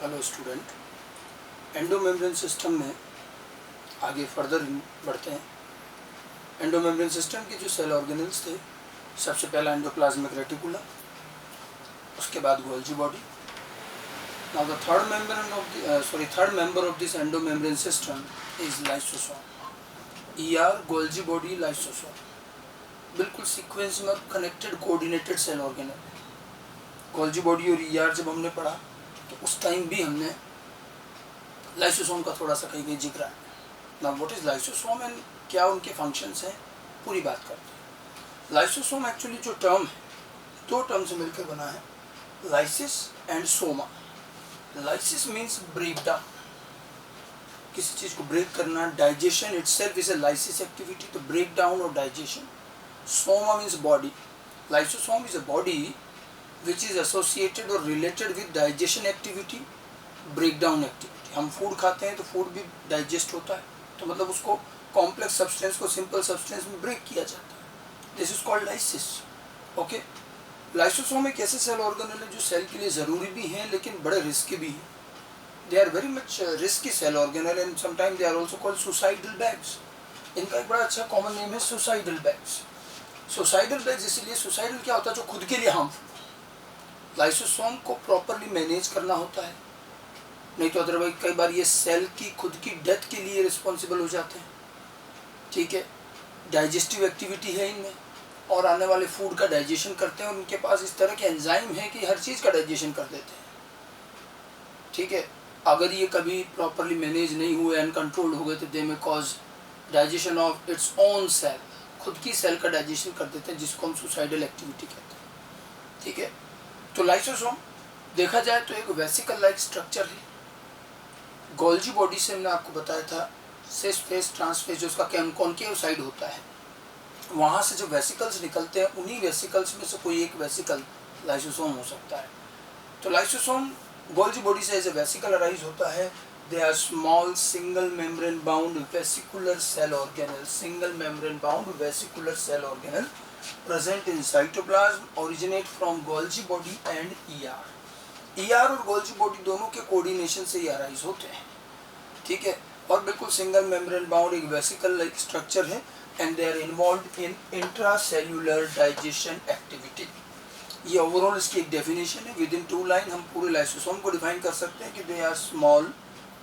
Hello student, endomembrane system में आगे further बढ़ते हैं। एंडोमेम्ब्रेन सिस्टम के जो सेल ऑर्गेनल्स थे, सबसे पहला एंडोप्लाज्मिक रेटिकुलम, उसके बाद Golgi body. Now the third member of this endomembrane system is lysosome. ER, Golgi body, lysosome बिल्कुल सीक्वेंस में connected coordinated cell organelle. Golgi body और ईआर जब हमने पढ़ा तो उस टाइम भी हमने लाइसोसोम का थोड़ा सा कहीं जिक्र है। Now what is lysosome and क्या उनके फंक्शंस हैं, पूरी बात करते हैं। लाइसोसोम एक्चुअली जो टर्म है, दो टर्म से मिलकर बना है, lysis and soma. Lysis means break down, किसी चीज को ब्रेक करना। Digestion itself is a lysis activity, तो ब्रेक डाउन और digestion. Soma means body. Lysosome is a body which is associated or related with digestion activity, breakdown activity। हम food खाते हैं तो फूड भी डाइजेस्ट होता है, तो मतलब उसको कॉम्प्लेक्स सब्सटेंस को सिंपल सब्सटेंस में ब्रेक किया जाता है। This is called lysis. Okay, lysosome एक ऐसे सेल ऑर्गेनल है जो सेल के लिए ज़रूरी भी हैं लेकिन बड़े रिस्की भी हैं। They are very much risky cell organelle and sometime they are also called suicidal bags. इनका एक बड़ा अच्छा कॉमन नेम है सुसाइडल बैग्स। सुसाइडल बैग्स इसीलिए, सुसाइडल क्या होता है, जो खुद के लिए हार्मफुल। लाइसोसोम को प्रॉपरली मैनेज करना होता है, नहीं तो अदरवाइज कई बार ये सेल की खुद की डेथ के लिए रिस्पॉन्सिबल हो जाते हैं। ठीक है, डाइजेस्टिव एक्टिविटी है इनमें और आने वाले फूड का डाइजेशन करते हैं और उनके पास इस तरह के एंजाइम है कि हर चीज़ का डाइजेशन कर देते हैं। ठीक है, अगर ये कभी प्रॉपरली मैनेज नहीं हुए, अनकंट्रोल्ड हो गए, तो they may cause digestion of its own cell, खुद की सेल का डाइजेशन कर देते हैं, जिसको हम सुसाइडल एक्टिविटी कहते हैं। ठीक है, तो लाइसोसोम देखा जाए तो एक वेसिकल लाइक स्ट्रक्चर है। गोल्जी बॉडी से हमने आपको बताया था सिस फेस ट्रांसफेस, जो उसका कॉन्केव साइड होता है, वहाँ से जो वेसिकल्स निकलते हैं, उन्हीं वेसिकल्स में से कोई एक वेसिकल लाइसोसोम हो सकता है। तो लाइसोसोम गोल्जी बॉडी से एज ए वेसिकल अराइज होता है। They are small single membrane bound vesicular cell organelle, single membrane bound vesicular cell organelle present in cytoplasm, originate from Golgi body and ER। ER और Golgi body दोनों के coordination से ये arise होते हैं। ठीक है, और बिल्कुल सिंगल मेम्ब्रेन बाउंड एक वेसिकल लाइक स्ट्रक्चर है and they are involved in intracellular digestion activity. ये ओवरऑल इसकी एक डेफिनेशन है। विद इन 2 लाइन हम पूरे लाइसोसोम को डिफाइन कर सकते हैं कि they are small,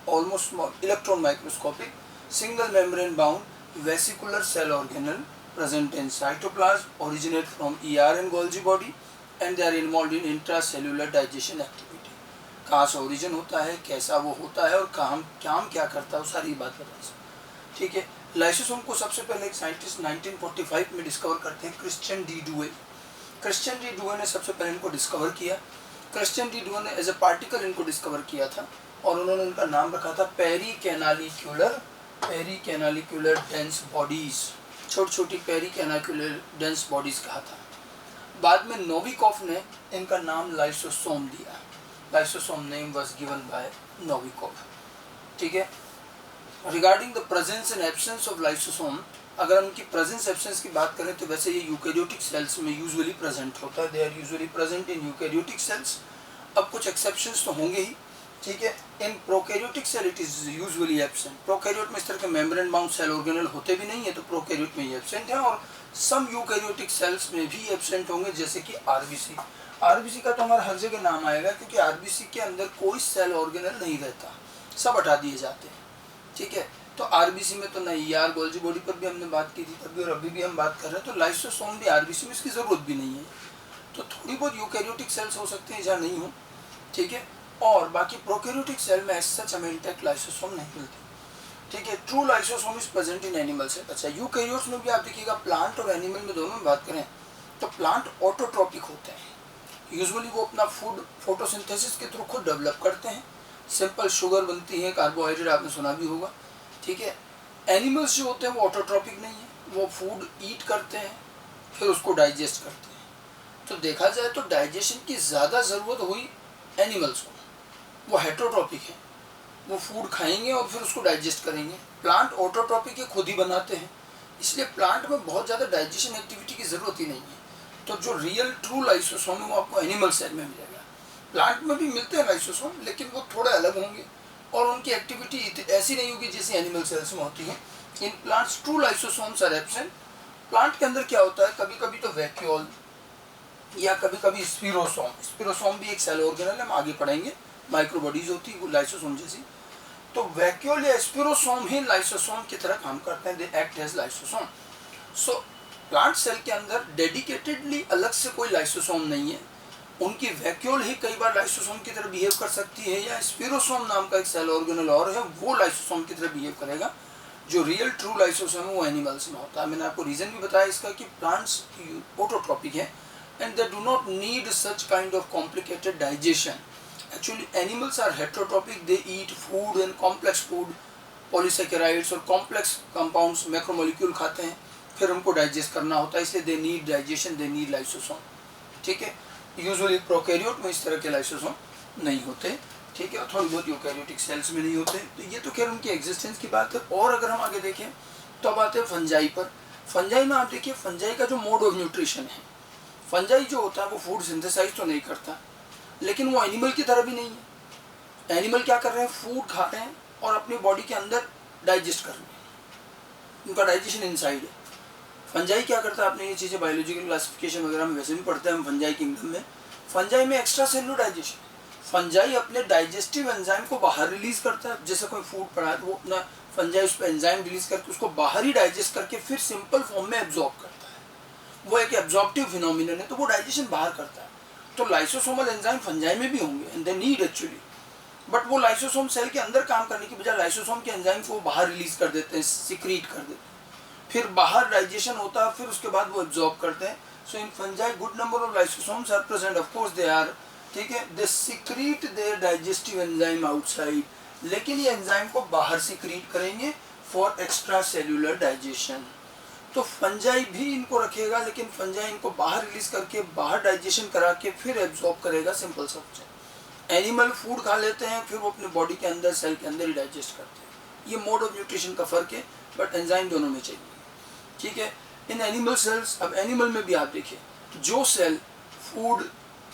almost small, electron microscopic, single membrane bound vesicular cell organelle present in cytoplasm, originate from ER and Golgi body and they are involved in intracellular digestion activity। कहाँ से origin होता है, कैसा वो होता है और काम क्या करता है, वो सारी बात बता सकते। ठीक है, लाइसोसोम को सबसे पहले एक साइंटिस्ट 1945 में डिस्कवर करते हैं, Christian D Doue. Christian D Doue ने सबसे पहले इनको डिस्कवर किया। क्रिश्चियन डी डुए ने एज ए पार्टिकल इनको डिस्कवर किया था और उन्होंने इनका नाम रखा था पेरिकैनालिक्यूलर डेंस बॉडीज, छोटी छोटी पेरिकैनालिक्यूलर डेंस बॉडीज कहा था। बाद में नोविकोव ने इनका नाम लाइसोसोम दिया। Lysosome name was given by Novikov. ठीक है, regarding the presence and absence of lysosome, अगर उनकी प्रेजेंस एब्सेंस की बात करें तो वैसे ये यूकैरियोटिक सेल्स में यूजुअली प्रेजेंट होता है। They are usually present in eukaryotic cells. अब कुछ एक्सेप्शंस तो होंगे ही। ठीक है, in prokaryotic cell it is usually absent. Prokaryote में इस तरह के मेम्ब्रेन बाउंड सेल ऑर्गेनल होते भी नहीं है, तो प्रोकैरियोट में ये एब्सेंट है। और सम यूकैरियोटिक सेल्स में भी एब्सेंट होंगे, जैसे कि आरबीसी। आरबीसी का तो हमारा हर जगह नाम आएगा क्योंकि आरबीसी के अंदर कोई सेल ऑर्गेनल नहीं रहता, सब हटा दिए जाते हैं। ठीक है, तो आरबीसी में तो नहीं। यार गोल्जी बॉडी पर भी हमने बात की थी तभी और अभी भी हम बात कर रहे हैं, तो लाइसोसोम भी आरबीसी में इसकी ज़रूरत भी नहीं है। तो थोड़ी बहुत यूकैरियोटिक सेल्स हो सकते हैं जहाँ नहीं हो। ठीक है, और बाकी प्रोकैरियोटिक सेल में सच हमें इंटैक्ट लाइसोसोम नहीं मिलती। ठीक है, true lysosome is present in animal cell. अच्छा, यूकैरियोट्स में भी आप देखिएगा, प्लांट और एनिमल में दोनों में बात करें तो प्लांट ऑटोट्रॉपिक होते हैं। यूजुअली वो अपना फूड फोटोसिंथेसिस के थ्रू खुद डेवलप करते हैं। सिंपल शुगर बनती है, कार्बोहाइड्रेट आपने सुना भी होगा। ठीक है, एनिमल्स जो होते हैं वो ऑटोट्रॉपिक नहीं है, वो फूड ईट करते हैं फिर उसको डाइजेस्ट करते हैं। तो देखा जाए तो डाइजेशन की ज़्यादा ज़रूरत हुई एनिमल्स को, वो हेटरोट्रॉपिक है, वो फूड खाएंगे और फिर उसको डाइजेस्ट करेंगे। प्लांट ऑटोट्रॉपिक है, खुद ही बनाते हैं, इसलिए प्लांट में बहुत ज़्यादा डाइजेशन एक्टिविटी की ज़रूरत ही नहीं है। तो जो रियल ट्रू लाइसोसोम है वो आपको एनिमल सेल में मिलेगा। प्लांट में भी मिलते हैं लाइसोसोम, लेकिन वो थोड़े अलग होंगे और उनकी एक्टिविटी ऐसी नहीं होगी जैसे एनिमल सेल्स में होती है। In plants true lysosomes are absent. Plant के अंदर क्या होता है, कभी कभी तो वैक्यूल या कभी कभी स्पिरोसोम। स्पिरोसोम भी एक सेल ऑर्गेनल है, हम आगे पढ़ेंगे, माइक्रो बॉडीज होती है लाइसोसोम जैसी। तो वैक्यूल या स्पिरोसोम ही लाइसोसोम की तरह काम करते हैं, they act as lysosome. So plant cell के अंदर डेडिकेटेडली अलग से कोई लाइसोसोम नहीं है, उनकी वैक्यूल ही कई बार लाइसोसोम की तरह बिहेव कर सकती है, या स्पिरोसोम नाम का एक सेल ऑर्गेनल और है वो लाइसोसोम की तरह बिहेव करेगा। जो रियल ट्रू लाइसोसोम है वो एनिमल्स में होता है। मैंने आपको रीजन भी बताया इसका कि प्लांट्स ऑटोट्रॉपिक है and they do not need such kind of complicated digestion. Actually animals are heterotropic, they eat food and complex food, polysaccharides और complex compounds macromolecule खाते हैं, फिर उनको डाइजेस्ट करना होता है, इसलिए they need digestion, they need lysosome। ठीक है, यूजुअली प्रोकैरियोट में इस तरह के लाइसोसोम नहीं होते, ठीक है, और थोड़ी बहुत यूकैरियोटिक सेल्स में नहीं होते। तो ये तो खैर उनकी एग्जिस्टेंस की बात है। और अगर हम आगे देखें तो अब आते हैं फंजाई पर। फंजाई में आप देखिए, फंजाई का जो मोड ऑफ न्यूट्रिशन है, फंजाई जो होता है वो फूड सिंथेसाइज तो नहीं करता, लेकिन वो एनिमल की तरह भी नहीं है। एनिमल क्या कर रहे हैं, फूड खा रहे हैं और अपनी बॉडी के अंदर डाइजेस्ट कर रहे हैं, उनका डाइजेशन इनसाइड है। फंजाई क्या करता है, आपने ये चीज़ें बायोलॉजिकल क्लासिफिकेशन वगैरह में वैसे भी पढ़ते हैं हम फंजाई किंगडम में। फंजाई में एक्स्ट्रा सेलुलर डाइजेशन, फंजाई अपने डाइजेस्टिव एंजाइम को बाहर रिलीज करता है। जैसे कोई फूड पड़ा है तो वो अपना फंजाई उस पर एंजाइम रिलीज करके उसको बाहर ही डाइजेस्ट करके फिर सिंपल फॉर्म में एब्जॉर्ब करता है। वो एक एब्जॉर्प्टिव फिनोमिनन है, तो वो डाइजेशन बाहर करता है। तो लाइसोसोमल एंजाइम फंजाई में भी होंगे and they need actually, but वो लाइसोसोम सेल के अंदर काम करने की बजाय लाइसोसोम के एंजाइम को बाहर रिलीज कर देते हैं, सिक्रीट कर देते हैं, फिर बाहर डाइजेशन होता है, फिर उसके बाद वो एब्जॉर्ब करते हैं। So in fungi good number of lysosomes are present, of course they are, ठीक है, they secrete their digestive enzyme outside, लेकिन ये एंजाइम को बाहर सिक्रीट करेंगे फॉर एक्स्ट्रा सेल्यूलर डाइजेशन। तो फंजाई भी इनको रखेगा, लेकिन फंजाई इनको बाहर रिलीज करके बाहर डाइजेशन करा के फिर एब्जॉर्ब करेगा, सिंपल सब्जेक्ट। एनिमल फूड खा लेते हैं, फिर वो अपने बॉडी के अंदर सेल के अंदर ही डाइजेस्ट करते हैं। ये मोड ऑफ न्यूट्रिशन का फर्क है, बट एंजाइम दोनों में चाहिए, ठीक है। इन एनिमल सेल्स, अब एनिमल में भी आप देखिए, जो सेल फूड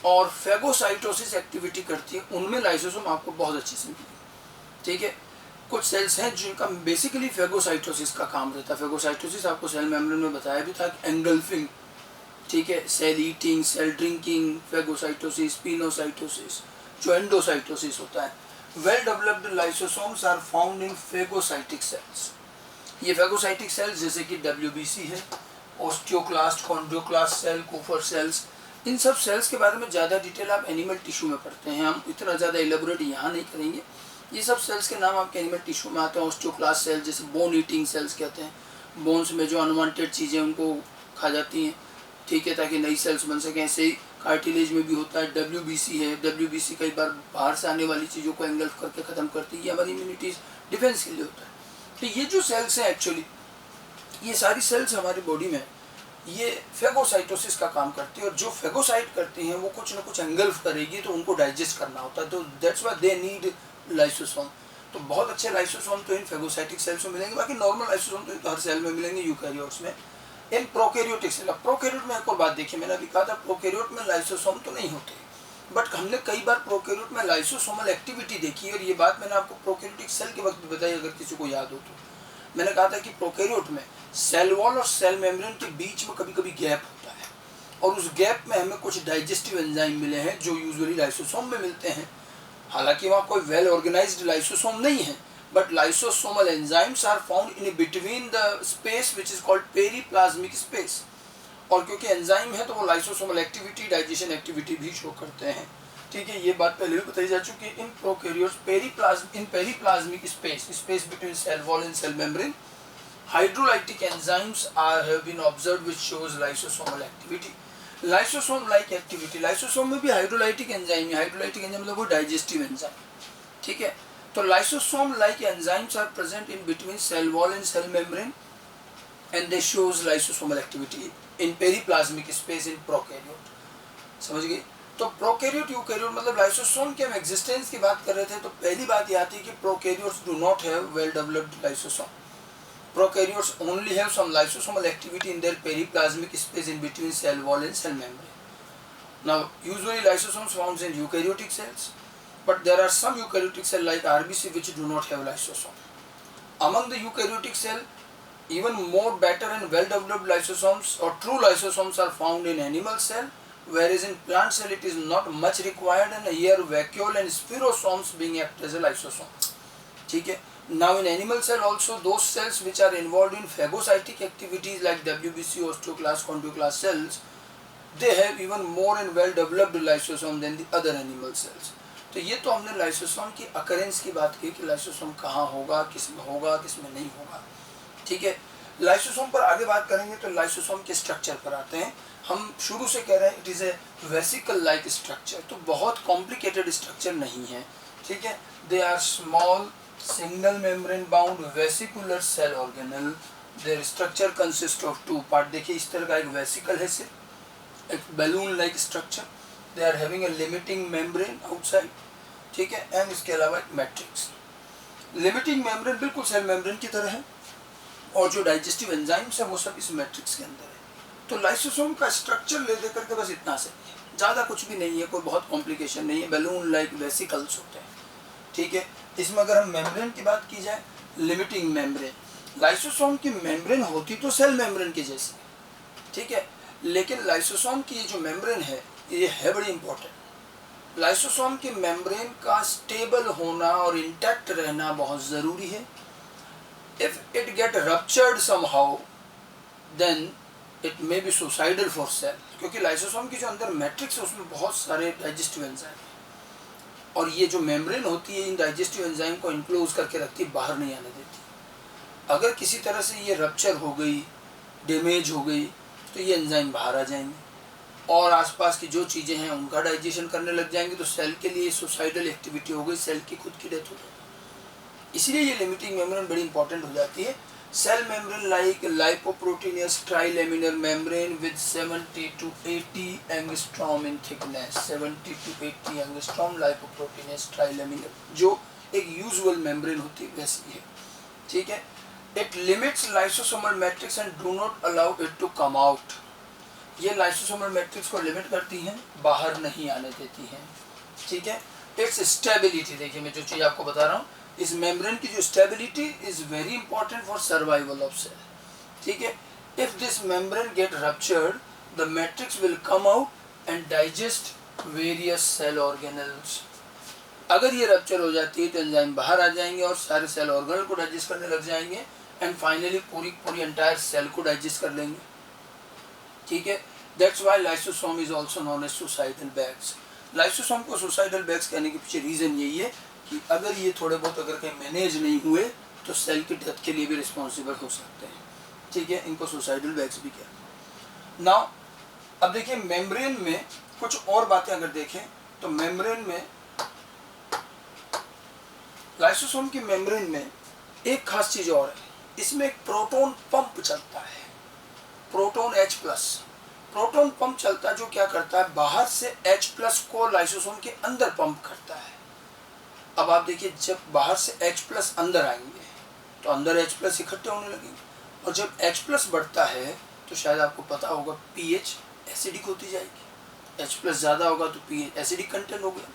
और फेगोसाइटोसिस एक्टिविटी करती है उनमें लाइसोसोम आपको बहुत अच्छे से मिलेगी, ठीक है। कुछ सेल्स हैं जिनका बेसिकली फेगोसाइटोसिस का काम रहता है। फेगोसाइटोसिस आपको सेल मेम्ब्रेन में बताया भी था, एंगल्फिंग, ठीक है, cell eating, cell drinking, phagocytosis, pinocytosis, जो एंडोसाइटोसिस होता है। Well developed lysosomes are found in phagocytic cells. ये फेगोसाइटिक सेल्स जैसे कि WBC है, osteoclast, chondroclast cell, Kupffer cells, इन सब सेल्स के बारे में ज़्यादा डिटेल आप एनिमल टिश्यू में पढ़ते हैं, हम इतना ज़्यादा एलेबोरेट यहाँ नहीं करेंगे। ये सब सेल्स के नाम आपके एनिमल टिश्यू में आते हैं। ओस्टियोक्लास्ट सेल जैसे बोन ईटिंग सेल्स कहते हैं, बोन्स में जो अनवांटेड चीज़ें उनको खा जाती हैं, ठीक है, ताकि नई सेल्स बन सकें। ऐसे ही कार्टिलेज में भी होता है। WBC है, WBC कई बार बाहर से आने वाली चीज़ों को एंगल्फ करके ख़त्म करती है, ये हमारी इम्यूनिटी डिफेंस के लिए होता है। तो ये जो सेल्स हैं एक्चुअली, ये सारी सेल्स हमारी बॉडी में ये फेगोसाइटोसिस का काम करती है, और जो फेगोसाइट करती हैं वो कुछ ना कुछ एंगल्फ करेगी, तो उनको डाइजेस्ट करना होता है, तो that's why they need lysosome. तो बहुत अच्छे लाइसोसोम तो इन फेगोसाइटिक सेल्स में मिलेंगे, बाकी नॉर्मल लाइसोसोम तो हर सेल में मिलेंगे यूकैरियोट्स में। इन प्रोकैरियोटिक सेल, अब प्रोकैरियोट में एक और बात देखिए, मैंने अभी कहा था प्रोकैरियोट में लाइसोसोम तो नहीं होते, बट हमने कई बार प्रोकैरियोट में लाइसोसोमल एक्टिविटी देखी है, और ये बात मैंने आपको प्रोकैरियोटिक सेल के वक्त भी बताई, अगर किसी को याद हो तो। मैंने कहा था कि प्रोकैरियोट में सेल वॉल और सेल मेम्ब्रेन के बीच में कभी कभी गैप होता है, और उस गैप में हमें कुछ डाइजेस्टिव एंजाइम मिले हैं जो यूजुअली लाइसोसोम में मिलते हैं। हालांकि वहाँ कोई वेल ऑर्गेनाइज्ड लाइसोसोम नहीं है, but lysosomal enzymes are found in between the space which is called periplasmic space. और क्योंकि एंजाइम है तो वो लाइसोसोमल एक्टिविटी, डाइजेशन एक्टिविटी भी शो करते हैं, ठीक है। ये बात पहले भी बताई जा चुकी है। In prokaryotes in periplasmic space between cell wall and cell membrane hydrolytic enzymes have been observed which shows lysosomal activity. Lysosome like activity, lysosome में भी हाइड्रोलाइटिक एंजाइम है। हाइड्रोलाइटिक एंजाइम मतलब वो डाइजेस्टिव एंजाइम, ठीक है। तो lysosome like enzymes are present in between cell wall and cell membrane and they shows lysosomal activity in periplasmic space in prokaryote. समझ गए? तो प्रोकैरियोट यूकैरियोट मतलब लाइसोसोम के हम एग्जिस्टेंस की बात कर रहे थे, तो पहली बात ये आती है कि prokaryotes do not have well developed lysosome. Prokaryotes only have some lysosomal activity in their periplasmic space in between cell wall and cell membrane. Now usually lysosomes found in eukaryotic cells, but there are some eukaryotic cells like RBC which do not have lysosome. Among the eukaryotic cell, even more better and well developed lysosomes or true lysosomes are found in animal cell, whereas in plant cell it is not much required, and here vacuole and spirosomes being act as a lysosome. ठीक है. Now in animal cell also, those cells which are involved in phagocytic activities like WBC, osteoclast, chondroclast cells, they have even more and well developed lysosome than the other animal cells. तो ये तो हमने lysosome की occurrence की बात की कि lysosome कहाँ होगा, किस में होगा, किस में नहीं होगा. ठीक है. लाइसोसोम पर आगे बात करेंगे तो लाइसोसोम के स्ट्रक्चर पर आते हैं. हम शुरू से कह रहे हैं it is a vesicle like structure, तो बहुत कॉम्प्लिकेटेड स्ट्रक्चर नहीं है. ठीक है. They are small single membrane bound vesicular cell organelle. Their structure consist of two part. देखिए इस तरह का एक वेसिकल है, सिर्फ एक balloon like structure. They are having a limiting membrane outside. ठीक है. एंड इसके अलावा एक मैट्रिक्स. लिमिटिंग मेम्ब्रेन बिल्कुल सेल मेम्ब्रेन की तरह है, और जो डाइजेस्टिव एंजाइम्स है वो सब इस मैट्रिक्स के अंदर है. तो लाइसोसोम का स्ट्रक्चर ले दे करके बस इतना सही है, ज़्यादा कुछ भी नहीं है, कोई बहुत कॉम्प्लिकेशन नहीं है. बैलून लाइक वेसिकल्स होते हैं. ठीक है. इसमें अगर हम मेम्ब्रेन की बात की जाए, लिमिटिंग मेम्ब्रेन, लाइसोसोम की मेम्ब्रेन होती तो सेल मेम्ब्रेन के जैसी. ठीक है. लेकिन लाइसोसोम की ये जो मेम्ब्रेन है ये है बड़ी इंपॉर्टेंट. लाइसोसोम की मेम्ब्रेन का स्टेबल होना और इंटैक्ट रहना बहुत ज़रूरी है. If it get ruptured somehow, then it may be suicidal for cell. क्योंकि लाइसोसोम की जो अंदर मैट्रिक्स है उसमें बहुत सारे डाइजेस्टिव एंजाइम हैं, और ये जो मेम्ब्रेन होती है इन डाइजेस्टिव एंजाइम को इनक्लोज करके रखती है, बाहर नहीं आने देती. अगर किसी तरह से ये रप्चर हो गई, डैमेज हो गई, तो ये एंजाइम बाहर आ जाएंगे और आसपास की जो चीज़ें हैं उनका डाइजेशन करने लग जाएंगे, तो सेल के लिए सुसाइडल एक्टिविटी हो गई, सेल की खुद की डेथ हो जाएगी. इसलिए ये लिमिटिंग मेम्ब्रेन बड़ी इंपॉर्टेंट हो जाती है. Cell membrane like lipoproteinaceous trilaminar membrane with 70 to 80 angstrom in thickness. 70 to 80 angstrom lipoproteinaceous trilaminar, जो एक यूजुअल मेम्ब्रेन होती है वैसी है. ठीक है. It limits lysosomal matrix and do not allow it to come out. ये लाइसोसोमल मैट्रिक्स को लिमिट करती हैं, बाहर नहीं आने देती हैं. ठीक है. इट्स स्टेबिलिटी, देखिए मैं जो चीज़ आपको बता रहा हूँ, इस मेम्ब्रेन की जो stability is very important for survival of cell. ठीक है. If this membrane get ruptured, the matrix will come out and digest various cell organelles. अगर ये रप्चर हो जाती है तो एंजाइम बाहर आ जाएंगे और सारे सेल ऑर्गेनल को डाइजेस्ट करने लग जाएंगे, एंड फाइनली पूरी एंटायर सेल को डाइजेस्ट कर लेंगे. ठीक है. That's why lysosome is also known as suicidal bags. Lysosome को सुसाइडल बैग्स कहने के पीछे रीजन यही है कि अगर ये थोड़े बहुत अगर कहीं मैनेज नहीं हुए तो सेल की डेथ के लिए भी रिस्पॉन्सिबल हो सकते हैं. ठीक है. इनको सुसाइडल बैग्स भी कहते हैं. नाउ अब देखिए मेम्ब्रेन में कुछ और बातें अगर देखें तो मेम्ब्रेन में, लाइसोसोम की मेम्ब्रेन में एक खास चीज और है, इसमें एक प्रोटॉन पंप चलता है, प्रोटॉन H+. प्रोटॉन पंप चलता है जो क्या करता है, बाहर से H+ को लाइसोसोम के अंदर पंप करता है. अब आप देखिए जब बाहर से H+ अंदर आएंगे तो अंदर H+ इकट्ठे होने लगेंगे, और जब H+ बढ़ता है तो शायद आपको पता होगा pH एसिडिक होती जाएगी. H+ ज़्यादा होगा तो pH एसिडिक कंटेंट हो गया.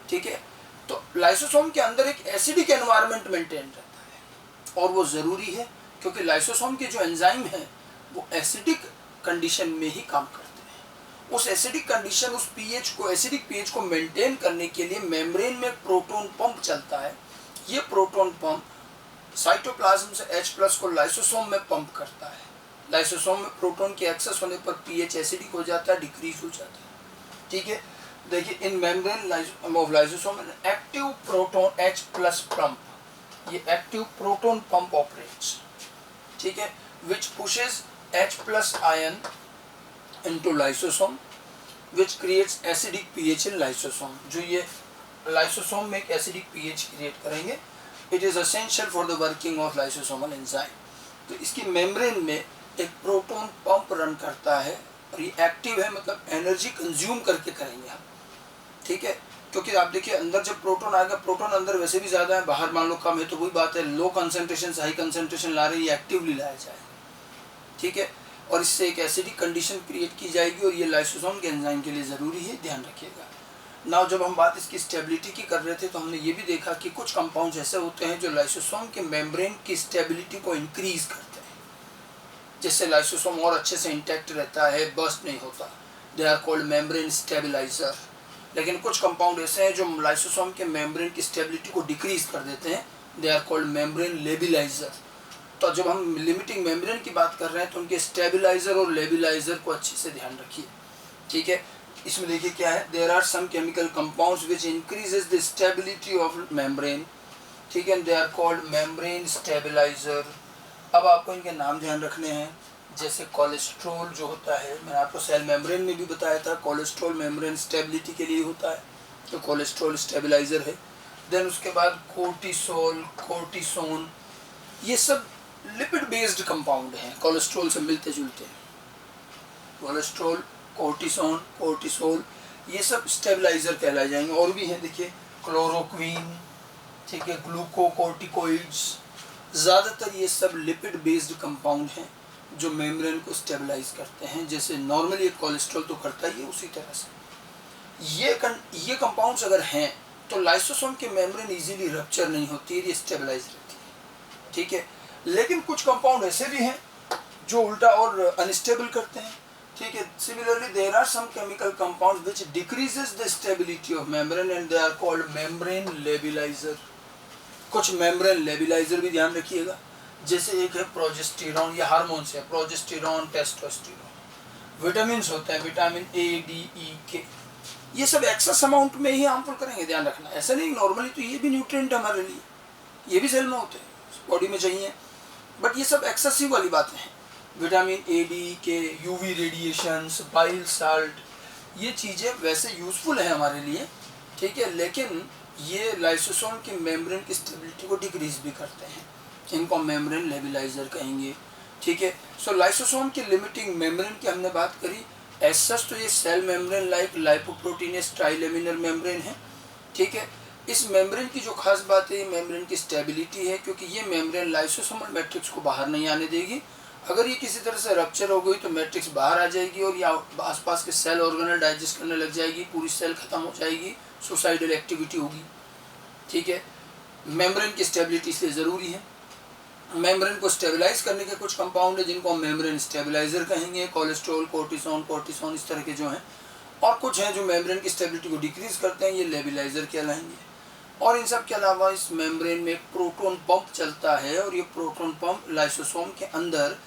ठीक है. तो लाइसोसोम के अंदर एक एसिडिक एनवायरनमेंट मेंटेन रहता है, और वो ज़रूरी है क्योंकि लाइसोसोम के जो एंजाइम हैं वो एसिडिक कंडीशन में ही काम करते हैं. उस एसिडिक कंडीशन, उस पीएच को, एसिडिक पीएच को मेंटेन करने के लिए मेम्ब्रेन में प्रोटॉन पंप चलता है. ये प्रोटॉन पंप साइटोप्लाज्म से H+ को लाइसोसोम में पंप करता है. लाइसोसोम में प्रोटॉन के एक्सेस होने पर पीएच एसिडिक हो जाता है, डिक्रीज हो जाता है. ठीक है. देखिए in membrane of lysosome active proton H+ pump, ये एक्टिव प्रोटॉन पंप ऑपरेट्स. ठीक है. Which pushes H+ ion into lysosome which creates acidic pH in lysosome. जो ये लाइसोसोम में एक एसिडिक pH क्रिएट करेंगे. It is essential for the working of lysosomal enzyme. तो इसकी मेम्ब्रेन में एक प्रोटॉन पंप रन करता है, और ये एक्टिव है, मतलब एनर्जी कंज्यूम करके करेंगे हम. ठीक है. क्योंकि आप देखिए अंदर जब प्रोटॉन आएगा, प्रोटॉन अंदर वैसे भी ज़्यादा है, बाहर मान लो कम है, तो वही बात है लो कंसनट्रेशन से हाई कंसनट्रेशन ला रही है, एक्टिवली लाया जाएगा. ठीक है. और इससे एक एसिडिक कंडीशन क्रिएट की जाएगी और ये लाइसोसोम के एंजाइम के लिए ज़रूरी है, ध्यान रखिएगा। नाउ जब हम बात इसकी स्टेबिलिटी की कर रहे थे तो हमने ये भी देखा कि कुछ कंपाउंड्स ऐसे होते हैं जो लाइसोसोम के मेम्ब्रेन की स्टेबिलिटी को इंक्रीज करते हैं, जिससे लाइसोसोम और अच्छे से इंटैक्ट रहता है, बर्स्ट नहीं होता। They are called membrane stabilizer. लेकिन कुछ कंपाउंड ऐसे हैं जो लाइसोसोम के मेम्ब्रेन की स्टेबिलिटी को डिक्रीज कर देते हैं, दे आर कॉल्ड मेम्ब्रेन लेबिलाइजर। तो जब हम लिमिटिंग मेम्ब्रेन की बात कर रहे हैं तो उनके स्टेबिलाइजर और लेबिलाइजर को अच्छे से ध्यान रखिए, ठीक है। इसमें देखिए क्या है, there are some chemical compounds which increases the stability of membrane, ठीक है, they are called membrane stabilizer. अब आपको इनके नाम ध्यान रखने हैं, जैसे कोलेस्ट्रॉल जो होता है, मैंने आपको सेल मेम्ब्रेन में भी बताया था, कोलेस्ट्रॉल मेम्ब्रेन स्टेबिलिटी के लिए होता है, तो कोलेस्ट्रॉल स्टेबिलाइजर है। देन उसके बाद कोर्टिसोल, कोर्टिसोन, ये सब लिपिड बेस्ड कंपाउंड हैं, कोलेस्ट्रॉल से मिलते जुलते हैं। कोलेस्ट्रॉल, कोर्टिसोन, कोर्टिसोल, ये सब स्टेबिलाइजर कहलाए जाएंगे। और भी हैं, देखिए क्लोरोक्वीन, ठीक है, ग्लूकोकोर्टिकोइड्स, ज़्यादातर ये सब लिपिड बेस्ड कंपाउंड हैं जो मेम्ब्रेन को स्टेबलाइज करते हैं, जैसे नॉर्मली एक कोलेस्ट्रॉल तो करता ही है, उसी तरह से ये कंपाउंड्स अगर हैं तो लाइसोसोम के मेम्ब्रेन इजीली रप्चर नहीं होती है, ये स्टेबलाइज रहती है, ठीक है। लेकिन कुछ कंपाउंड ऐसे भी हैं जो उल्टा और अनस्टेबल करते हैं, ठीक है। Similarly there are some chemical compounds which decreases the stability of membrane and they are called membrane labilizer. कुछ मेम्ब्रेन लेबिलाइजर भी ध्यान रखिएगा, जैसे एक है प्रोजेस्टेरॉन, ये हार्मोन्स है, प्रोजेस्टेरॉन, टेस्टोस्टेरॉन। विटामिन होते हैं, विटामिन ए, डी, ई, के, ये सब एक्सेस अमाउंट में ही हार्मफुल करेंगे, ध्यान रखना। ऐसा नहीं, नॉर्मली तो ये भी न्यूट्रिएंट हमारे लिए, ये भी सेल में होते हैं, बॉडी में चाहिए, बट ये सब एक्सेसिव वाली बातें हैं। विटामिन ए, डी, के, यूवी रेडिएशंस, बाइल साल्ट, ये चीज़ें वैसे यूज़फुल हैं हमारे लिए, ठीक है, लेकिन ये लाइसोसोम की मेम्ब्रेन की स्टेबिलिटी को डिक्रीज भी करते हैं, इनको मेम्ब्रेन लेबिलाइजर कहेंगे, ठीक है। सो लाइसोसोम की लिमिटिंग मेम्ब्रेन की हमने बात करी। एज सच तो ये सेल मेम्ब्रेन लाइक लाइपोप्रोटीनेस ट्राइलेमिनर मेम्ब्रेन है, ठीक है। इस मेम्ब्रेन की जो खास बात है, ये मेम्ब्रेन की स्टेबिलिटी है, क्योंकि ये मेम्ब्रेन लाइसोसोमल मैट्रिक्स को बाहर नहीं आने देगी। अगर ये किसी तरह से रप्चर हो गई तो मैट्रिक्स बाहर आ जाएगी और या आसपास के सेल ऑर्गेनल डाइजेस्ट करने लग जाएगी, पूरी सेल खत्म हो जाएगी, सुसाइडल एक्टिविटी होगी, ठीक है। मेम्ब्रेन की स्टेबिलिटी इसलिए ज़रूरी है। मेम्ब्रेन को स्टेबलाइज करने के कुछ कंपाउंड है जिनको हम मेम्ब्रेन स्टेबलाइजर कहेंगे, कोलेस्ट्रॉल, कोर्टिसोन इस तरह के जो हैं, और कुछ हैं जो मेम्ब्रेन की स्टेबिलिटी को डिक्रीज करते हैं, ये लेबिलाइजर कहलाएंगे। और इन सब के अलावा इस मेम्ब्रेन में एक प्रोटॉन पंप चलता है और ये प्रोटॉन पंप लाइसोसोम के अंदर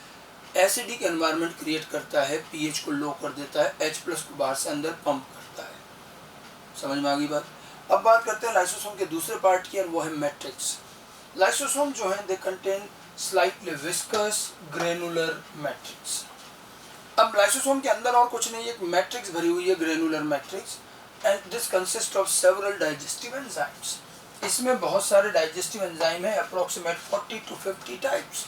एसिडिक एनवायरनमेंट क्रिएट करता है, पीएच को लो कर देता है, H+ को बाहर से अंदर पंप करता है। समझ में आ गई बात। अब बात करते हैं लाइसोसोम के दूसरे पार्ट की, और वो है मैट्रिक्स। लाइसोसोम जो है they contain slightly viscous granular matrix. अब लाइसोसोम के अंदर और कुछ नहीं, एक मैट्रिक्स भरी हुई है, granular matrix, and this consist of several digestive enzymes. इसमें बहुत सारे डाइजेस्टिव एंजाइम है, approximate 40 to 50 types.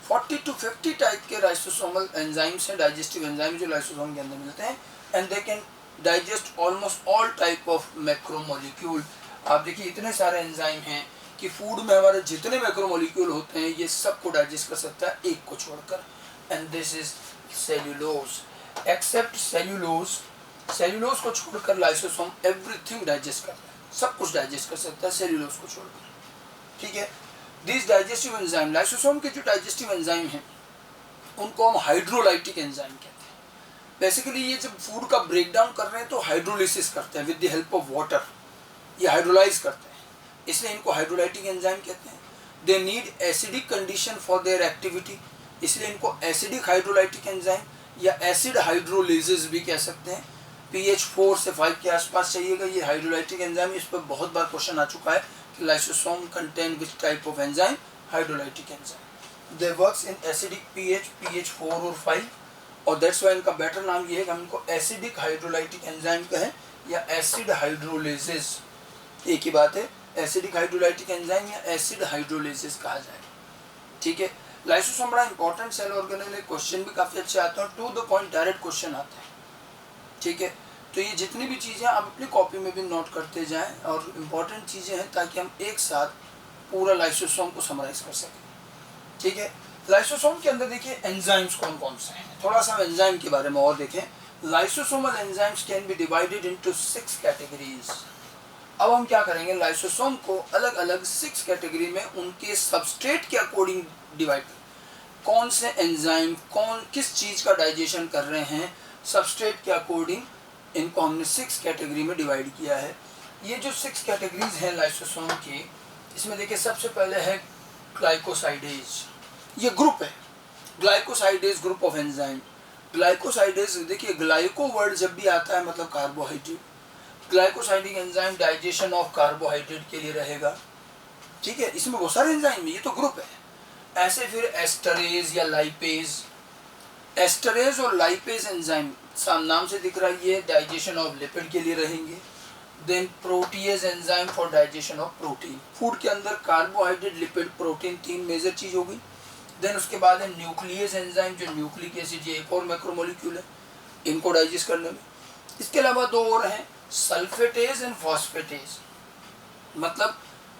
40 to 50 type के लाइसोसोमल एंजाइम्स हैं, डाइजेस्टिव एंजाइम जो लाइसोसोम के अंदर मिलते हैं, and they can digest almost all type of macromolecule. आप देखिए इतने सारे एंजाइम हैं कि फूड में हमारे जितने मैक्रोमोलिक्यूल होते हैं ये सबको डाइजेस्ट कर सकता है, एक को छोड़कर, and this is cellulose. Except cellulose, cellulose को छोड़कर लाइसोसोम एवरीथिंग डाइजेस्ट करता है, सब कुछ डाइजेस्ट कर सकता है सेल्यूलोज को छोड़कर, ठीक है। दिस डाइजेस्टिव एंजाइम, लाइसोसोम के जो डाइजेस्टिव एंजाइम हैं उनको हम हाइड्रोलाइटिक एंजाइम कहते हैं। बेसिकली ये जब फूड का ब्रेक डाउन कर रहे हैं तो हाइड्रोलिसिस करते हैं with the help of water, ये हाइड्रोलाइज करते हैं, इसलिए इनको हाइड्रोलाइटिक एंजाइम कहते हैं। They need acidic condition for their activity, इसलिए इनको एसिडिक हाइड्रोलाइटिक एंजाइम या एसिड हाइड्रोलिसिस भी कह सकते हैं। pH 4 से 5 के आसपास चाहिएगा ये हाइड्रोलाइटिक एंजाइम। इस पर बहुत बार क्वेश्चन आ चुका है कि lysosome contain which type of enzyme, hydrolytic enzyme. They works in acidic pH 4 और 5, और दैट्स वाई इनका बेटर नाम ये है कि हम इनको एसिडिक हाइड्रोलाइटिक एंजाइम कहें या एसिड हाइड्रोलिसिस, एक ही बात है, एसिडिक हाइड्रोलाइटिक एंजाइम या एसिड हाइड्रोलिसिस कहा जाए, ठीक है। लाइसोसोम बड़ा इंपॉर्टेंट सेल ऑर्गेनल है, क्वेश्चन भी काफ़ी अच्छे आते हैं, to the point direct question आते हैं, ठीक है। तो ये जितनी भी चीज़ें आप अपनी कॉपी में भी नोट करते जाएं, और इम्पॉर्टेंट चीज़ें हैं ताकि हम एक साथ पूरा लाइसोसोम को समराइज कर सकें, ठीक है। लाइसोसोम के अंदर देखिए एंजाइम्स कौन कौन से हैं, थोड़ा सा एंजाइम के बारे में और देखें। Lysosomal enzymes can be divided into 6 categories. अब हम क्या करेंगे, लाइसोसोम को अलग अलग 6 कैटेगरी में उनके सबस्ट्रेट के अकॉर्डिंग डिवाइड कर, कौन से एंजाइम कौन किस चीज़ का डाइजेशन कर रहे हैं, सबस्ट्रेट के अकॉर्डिंग इनको हमने 6 कैटेगरी में डिवाइड किया है। ये जो 6 कैटेगरीज हैं लाइसोसोम की, इसमें देखिए सबसे पहले है ग्लाइकोसाइडेज, ये ग्रुप है, glycosidase group of enzyme. Glycosidase देखिए, ग्लाइको वर्ड जब भी आता है मतलब carbohydrate, glycosidic enzyme digestion of carbohydrate के लिए रहेगा, ठीक है। इसमें बहुत सारे एंजाइम है, ये तो ग्रुप है। ऐसे फिर एस्टरेज या लाइपेज, एस्टरेज और लाइपेज एंजाइम नाम से दिख रहा है, ये डाइजेशन ऑफ लिपिड के लिए रहेंगे। Then protease enzyme for digestion of protein, food के अंदर कार्बोहाइड्रेट लिपिड प्रोटीन 3 मेजर चीज होगी। देन उसके बाद है न्यूक्लियस एंजाइम, जो न्यूक्लिक एसिड, ये एक और मैक्रोमोलिक्यूल है इनको डाइजेस्ट करने में। इसके अलावा 2 और हैं, सल्फेटेज एंड फॉस्फेटेज, मतलब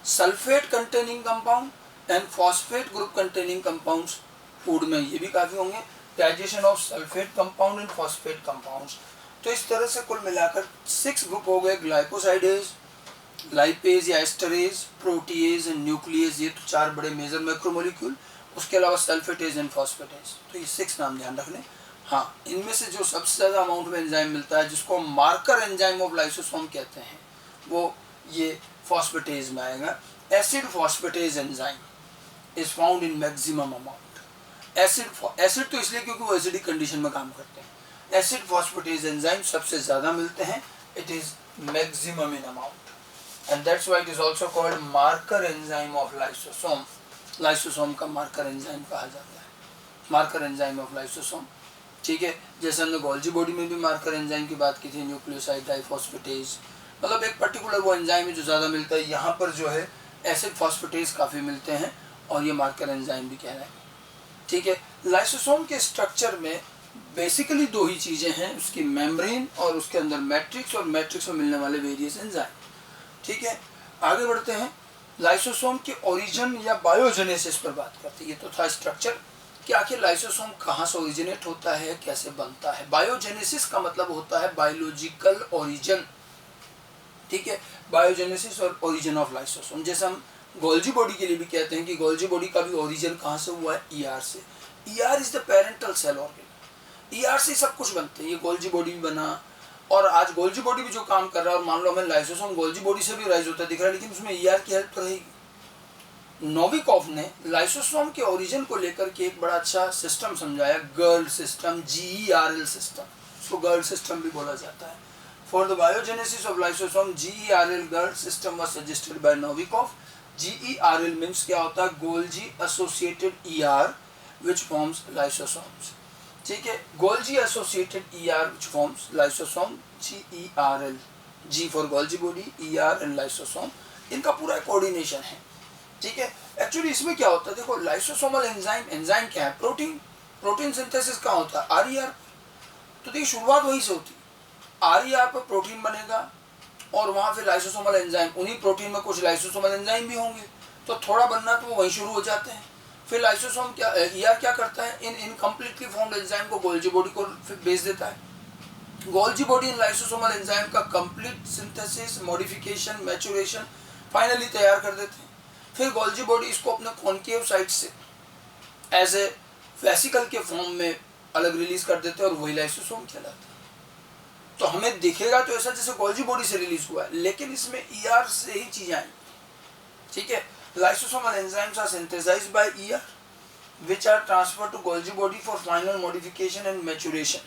sulphate containing compound and phosphate group containing compounds food में ये भी काफ़ी होंगे, digestion of sulphate compound and phosphate compounds. तो इस तरह से कुल मिलाकर 6 ग्रुप हो गए, ग्लाइकोसाइडेज, लाइपेज या एस्टरेज, प्रोटीएज एंड न्यूक्लियस, ये तो 4 बड़े मेजर मैक्रोमोलिक्यूल, उसके अलावा सल्फेटेज एंड फॉस्फेटेज। तो ये 6 नाम ध्यान रख लें। हाँ, इनमें से जो सबसे ज़्यादा अमाउंट में एंजाइम मिलता है, जिसको हम मार्कर एंजाइम ऑफ लाइसोसोम कहते हैं, वो ये फॉस्फेटेज में आएगा। Acid phosphatase enzyme is found in maximum amount. Acid तो इसलिए क्योंकि वो एसिडिक कंडीशन में काम करते हैं। एसिड फॉस्फेटेज एंजाइम सबसे ज़्यादा मिलते हैं, it is maximum in amount and that's why it is also called marker enzyme of lysosome. Lysosome का मार्कर एंजाइम कहा जाता है, मार्कर एंजाइम ऑफ लाइसोसोम, ठीक है। जैसे हमने गोल्जी बॉडी में भी मार्कर एंजाइम की बात की थी, न्यूक्लियोसाइड डाइफॉस्फेटेज, मतलब एक पर्टिकुलर वो एंजाइम है जो ज़्यादा मिलता है। यहाँ पर जो है एसिड फॉस्फेटेज काफ़ी मिलते हैं और ये मार्कर एंजाइम भी कह रहे हैं, ठीक है। लाइसोसोम के स्ट्रक्चर में बेसिकली 2 ही चीज़ें हैं, उसकी मेम्ब्रेन और उसके अंदर मैट्रिक्स, और मैट्रिक्स में मिलने वाले वेरियस एंजाइम, ठीक है। आगे बढ़ते हैं, लाइसोसोम के ओरिजिन या बायोजेनेसिस पर बात करते हैं। ये तो था स्ट्रक्चर कि आखिर लाइसोसोम कहाँ से ओरिजिनेट होता है, कैसे बनता है। बायोजेनेसिस का मतलब होता है बायोलॉजिकल ओरिजिन, ठीक है, बायोजेनेसिस और ओरिजिन ऑफ लाइसोसोम। जैसे हम गोल्जी बॉडी के लिए भी कहते हैं कि गोल्जी बॉडी का भी ओरिजिन कहाँ से हुआ है, ईआर से। ER is the parental cell organ, ER से सब कुछ बनते हैं। ये गोल्जी बॉडी भी बना, और आज गोल्जी बॉडी भी जो काम कर रहा है, और मान लो हमें लाइसोसोम गोल्जी बॉडी से भी राइज होता दिख रहा है, लेकिन उसमें ईआर की हेल्प तो रहेगी। नोविकोव ने लाइसोसोम के ओरिजिन को लेकर के एक बड़ा अच्छा सिस्टम समझाया, गर्ल सिस्टम, GERL सिस्टम, उसको गर्ल सिस्टम भी बोला जाता है। For the biogenesis of lysosome GERL girl system was suggested by Novikov. GERL means क्या होता है, Golgi associated ER which forms lysosomes, ठीक है। Golgi associated ER which forms lysosome, GERL, G for Golgi body, ER and lysosome, इनका पूरा coordination है, ठीक है। एक्चुअली इसमें क्या होता है, देखो लाइसोसोमल एंजाइम, एंजाइम क्या है, प्रोटीन, प्रोटीन सिंथेसिस कहाँ होता है, RER। तो देखिए शुरुआत वहीं से होती है, RER पर प्रोटीन बनेगा और वहाँ फिर लाइसोसोमल एंजाइम, उन्हीं प्रोटीन में कुछ लाइसोसोमल एंजाइम भी होंगे, तो थोड़ा बनना तो वो वहीं शुरू हो जाते हैं। फिर लाइसोसोम क्या, ER क्या करता है, इन इनकम्प्लीटली फॉर्म्ड एंजाइम को गोल्जी बॉडी को फिर भेज देता है। गोल्जी बॉडी इन लाइसोसोमल एंजाइम का complete synthesis, modification, maturation finally तैयार कर देते हैं। फिर गोल्जी बॉडी इसको अपने कॉन्केव साइट से एज ए वेसिकल के फॉर्म में अलग रिलीज कर देते हैं और वही लाइसोसोम कहलाता है। तो हमें दिखेगा तो ऐसा जैसे गोल्जी बॉडी से रिलीज हुआ है, लेकिन इसमें ER से ही चीजें आई, ठीक है। Lysosomal enzymes are synthesized by ER which are transferred to Golgi body for final modification and maturation,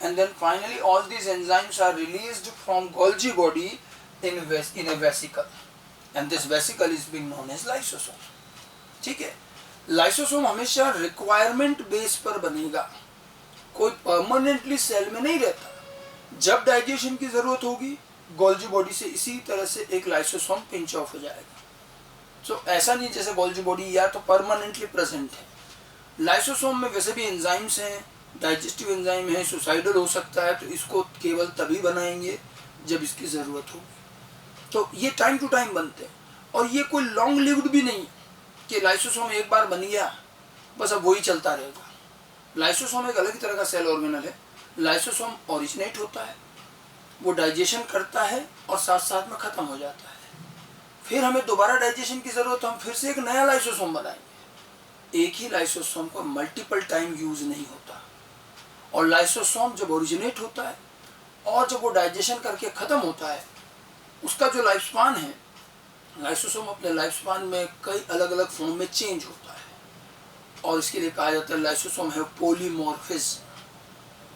and then finally all these enzymes are released from Golgi body in a vesicle, and this vesicle is being known as lysosome, ठीक है। Lysosome हमेशा requirement base पर बनेगा, कोई permanently cell में नहीं रहता। जब डाइजेशन की जरूरत होगी गोल्जी बॉडी से इसी तरह से एक लाइसोसोम पिंच ऑफ हो जाएगा। तो ऐसा नहीं जैसे गोल्जी बॉडी या तो परमानेंटली प्रेजेंट है। लाइसोसोम में वैसे भी एंजाइम्स हैं, डाइजेस्टिव एंजाइम है, सुसाइडल हो सकता है, तो इसको केवल तभी बनाएंगे जब इसकी ज़रूरत होगी। तो ये टाइम टू टाइम बनते हैं और ये कोई लॉन्ग लिव्ड भी नहीं कि लाइसोसोम एक बार बन गया बस अब वही चलता रहेगा। लाइसोसोम एक अलग ही तरह का सेल ऑर्गेनल है। लाइसोसोम ओरिजिनेट होता है, वो डाइजेशन करता है और साथ साथ में ख़त्म हो जाता है। फिर हमें दोबारा डाइजेशन की ज़रूरत है, हम फिर से एक नया लाइसोसोम बनाएंगे। एक ही लाइसोसोम को मल्टीपल टाइम यूज़ नहीं होता। और लाइसोसोम जब ओरिजिनेट होता है और जब वो डाइजेशन करके ख़त्म होता है, उसका जो लाइफ स्पान है, लाइसोसोम अपने लाइफ स्पान में कई अलग अलग फॉर्म में चेंज होता है और इसके लिए कहा जाता है लाइसोसोम है पॉलीमॉर्फिज्म।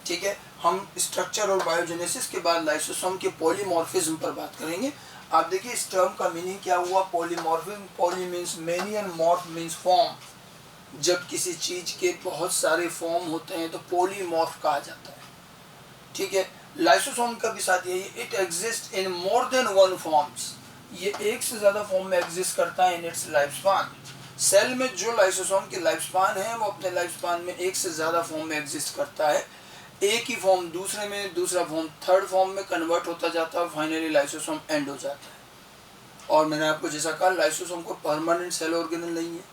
ठीक है, हम स्ट्रक्चर और बायोजेनेसिस के बाद लाइसोसोम के पॉलीमॉर्फिज्म पर बात करेंगे। आप देखिए इस टर्म का मीनिंग क्या हुआ, polymorphism. Poly means many and morph means form. जब किसी चीज के बहुत सारे फॉर्म होते हैं तो पॉलीमॉर्फ कहा जाता है। ठीक है, लाइसोसोम का भी साथ यही, it exist in more than one forms. ये एक से ज्यादा फॉर्म में एग्जिस्ट करता है in its life span. Cell में जो लाइसोसोम की लाइफ स्पान है वो अपने लाइफ स्पान में एक से ज्यादा फॉर्म में एग्जिस्ट करता है। एक ही फॉर्म दूसरे में, दूसरा फॉर्म थर्ड फॉर्म में कन्वर्ट होता जाता है, फाइनली लाइसोसोम एंड हो जाता है। और मैंने आपको जैसा कहा, लाइसोसोम को परमानेंट सेल ऑर्गेनल नहीं है,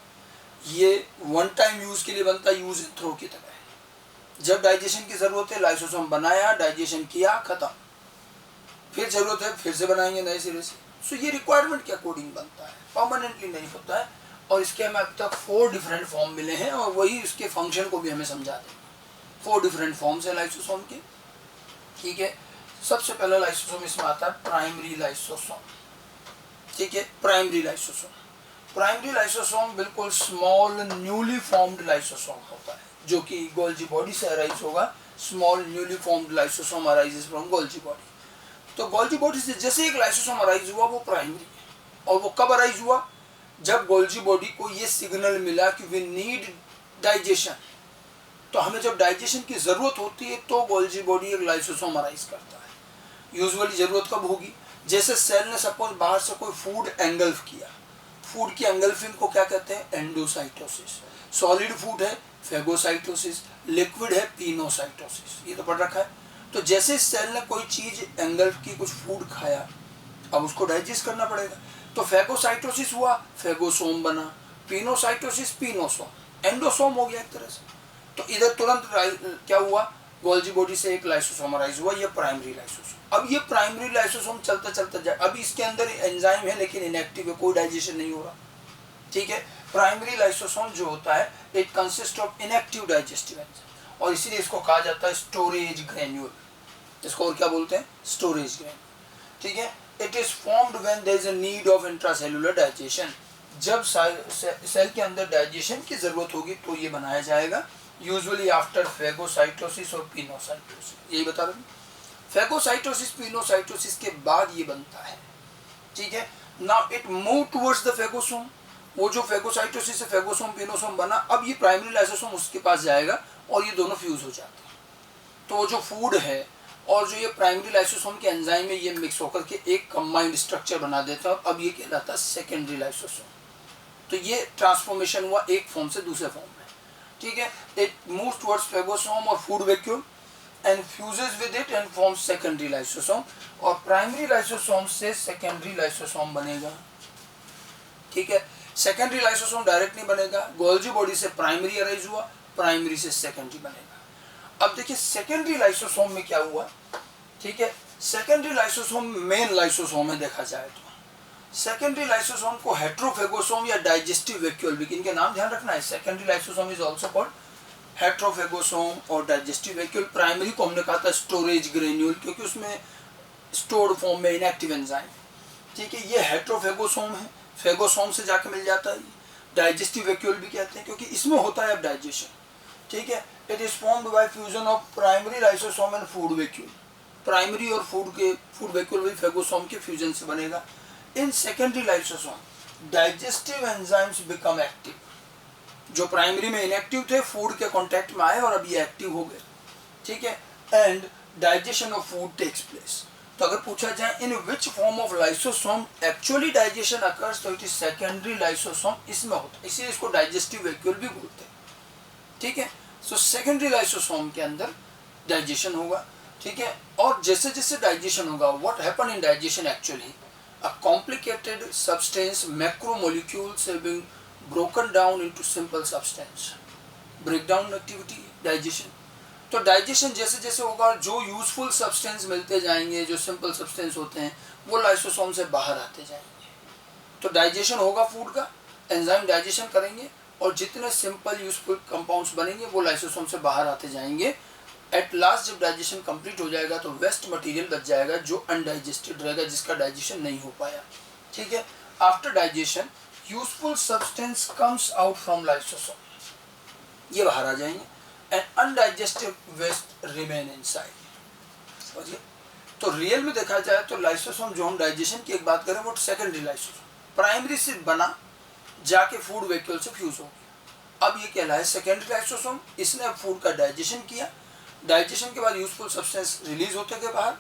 ये वन टाइम यूज के लिए बनता है, यूज एंड थ्रो की तरह है। जब डाइजेशन की जरूरत है लाइसोसोम बनाया, डाइजेशन किया, खत्म। फिर जरूरत है फिर से बनाएंगे नए सिरे से। सो ये रिक्वायरमेंट के अकॉर्डिंग बनता है, परमानेंटली नहीं होता है। और इसके हमें अब तक 4 डिफरेंट फॉर्म मिले हैं और वही उसके फंक्शन को भी हमें समझा देंगे। 4 डिफरेंट फॉर्म्स है लाइसोसोम के। ठीक है, सबसे पहला लाइसोसोम इसमें आता है प्राइमरी लाइसोसोम। ठीक है, प्राइमरी लाइसोसोम। प्राइमरी लाइसोसोम बिल्कुल स्मॉल न्यूली फॉर्म्ड लाइसोसोम होता है, जो कि गोल्जी बॉडी से अराइज होगा। Small newly formed lysosome arises from Golgi body. तो गोल्जी बॉडी से जैसे एक लाइसोसोम अराइज हुआ वो प्राइमरी है। और वो कब अराइज हुआ, जब गोल्जी बॉडी को ये सिग्नल मिला कि वी नीड डाइजेशन। तो हमें जब डाइजेशन की जरूरत होती है तो गोल्जी बॉडी एक लाइसोसोम अराइज करता है। यूजुअली जरूरत कब होगी, जैसे सेल ने सपोज बाहर से कोई फूड एंगल्फ किया। फूड की एंगल्फिंग को क्या कहते हैं, एंडोसाइटोसिस। सॉलिड फूड है फेगोसाइटोसिस, लिक्विड है पिनोसाइटोसिस, ये तो पढ़ रखा है। तो जैसे सेल ने कोई चीज एंगल्फ की, कुछ फूड खाया, अब उसको डाइजेस्ट करना पड़ेगा। तो फेगोसाइटोसिस हुआ, फेगोसोम बना, पिनोसाइटोसिस पिनोसोम, एंडोसोम हो गया एक तरह से। तो इधर तुरंत क्या हुआ, गोल्जी बॉडी से एक लाइसोसोम अराइज हुआ, ये प्राइमरी लाइसोसोम। अब ये प्राइमरी लाइसोसोम चलता चलता जाए, अभी इसके अंदर एंजाइम है लेकिन इनएक्टिव है, कोई डाइजेशन नहीं हो रहा। ठीक है, प्राइमरी लाइसोसोम जो होता है it consist of inactive digestive enzyme, और इसीलिए इसको कहा जाता है स्टोरेज ग्रैन्यूल। इसको और क्या बोलते हैं, स्टोरेज ग्रैन्यूल। ठीक है, it is formed when there is a need of intracellular digestion. जब सेल के अंदर डाइजेशन की जरूरत होगी तो ये बनाया जाएगा, यूजुअली आफ्टर फेगोसाइटोसिस और पिनोसाइटोसिस। यही बता रहा हूँ, फेगोसाइटोसिस पिनोसाइटोसिस के बाद ये बनता है। ठीक है, now it move towards the phagosome. वो जो फेगोसाइटोसिस से फेगोसोम पिनोसोम बना, अब ये प्राइमरी लाइसोसोम उसके पास जाएगा और ये दोनों फ्यूज हो जाते हैं। तो वो जो फूड है और जो ये प्राइमरी लाइसोसोम के एंजाइम में ये मिक्स होकर के एक कंबाइंड स्ट्रक्चर बना देता है, और अब ये कहलाता है सेकेंडरी लाइसोसोम। तो ये ट्रांसफॉर्मेशन हुआ एक फॉर्म से दूसरे फॉर्म में। ठीक है, इट मूव्स टुवर्ड्स फेगोसोम और food vacuole and fuses with it and forms secondary lysosome, और प्राइमरी लाइसोसोम से सेकेंडरी लाइसोसोम बनेगा। ठीक है, सेकेंडरी लाइसोसोम डायरेक्ट नहीं बनेगा, गोल्जी बॉडी से प्राइमरी अराइज हुआ, प्राइमरी से सेकेंडरी बनेगा। अब देखिए सेकेंडरी लाइसोसोम में क्या हुआ। ठीक है, सेकेंडरी लाइसोसोम मेन लाइसोसोम में देखा जाए तो सेकेंडरी लाइसोसोम को हेट्रोफेगोसोम या डाइजेस्टिव वैक्यूल भी, इनके नाम ध्यान रखना है। Secondary lysosome is also called heterophagosome और डाइजेस्टिव वैक्यूल। प्राइमरी को हमने कहा था स्टोरेज ग्रेन्यूल, क्योंकि उसमें स्टोर्ड फॉर्म में इनएक्टिव एंजाइम। ठीक है, ये हेट्रोफेगोसोम है, फेगोसोम से जाके मिल जाता है। डाइजेस्टिव वैक्यूल भी कहते हैं क्योंकि इसमें होता है अब डाइजेशन। ठीक है, it is formed by fusion of primary lysosome and food vacuole. Primary और फूड वैक्यूल भी फेगोसोम के फ्यूजन से बनेगा। In secondary lysosome digestive enzymes become active. जो प्राइमरी में इनएक्टिव थे फूड के कांटेक्ट में आए और अब ये एक्टिव हो गए। ठीक है, and digestion of food takes place. तो अगर पूछा जाए in which form of lysosome actually digestion occurs, तो इट इज सेकेंडरी लाइसोसोम, इसमें होता है, इसीलिए इसको डाइजेस्टिव वैक्यूल भी बोलते हैं। ठीक है, सो सेकेंडरी लाइसोसोम के अंदर डाइजेशन होगा। ठीक है, और जैसे जैसे डाइजेशन होगा, what happen in digestion actually, a complicated substance macromolecules have been broken down into simple substance. Break down activity, digestion. तो डाइजेशन जैसे जैसे होगा, जो यूजफुल सब्सटेंस मिलते जाएंगे, जो सिंपल सब्सटेंस होते हैं वो लाइसोसोम से बाहर आते जाएंगे। तो डाइजेशन होगा फूड का, एंजाइम डाइजेशन करेंगे और जितने सिंपल यूजफुल कंपाउंड्स बनेंगे वो लाइसोसोम से बाहर आते जाएंगे। एट लास्ट जब डाइजेशन कंप्लीट हो जाएगा तो वेस्ट मटेरियल बच जाएगा जो अनडाइजेस्टेड रहेगा, जिसका डाइजेशन नहीं हो पाया। ठीक है, after digestion useful substance comes out from lysosome, ये बाहर आ जाएंगे, and undigested waste remain inside. समझिए, तो रियल में देखा जाए तो लाइसोसोम जो हम डाइजेशन की एक बात करें वो सेकेंडरी लाइसोसोम, प्राइमरी से बना जाके फूड वैक्यूल से फ्यूज हो गया। अब ये कहलाए सेकेंडरी लाइसोसोम, इसने अब फूड का डाइजेशन किया, डाइजेशन के बाद यूजफुल सब्सटेंस रिलीज होते गए बाहर।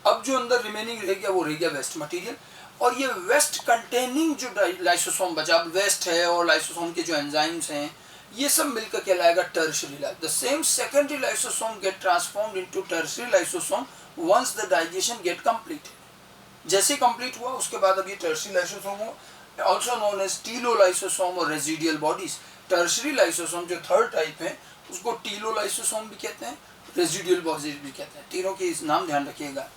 अब जो अंदर रिमेनिंग रह गया वो रह गया वेस्ट मटेरियल, और ये वेस्ट कंटेनिंग जो लाइसोसोम बचा, अब वेस्ट है और लाइसोसोम के जो एंजाइम्स हैं ये सब मिलकर कहलाएगा tertiary lysosome. The same secondary lysosome get transformed into tertiary lysosome once the digestion get completed. जैसे कंप्लीट हुआ उसके बाद अब ये टर्शियरी लाइसोसोम हो, ऑल्सो नोन एज टीलोलाइसोसोम और रेजिडियल बॉडीज। टर्शियरी लाइसोसोम जो थर्ड टाइप है उसको टीलोलाइसोसोम भी कहते हैं, रेजिडियल बॉडीज भी कहते हैं, तीनों के इस नाम ध्यान रखिएगा।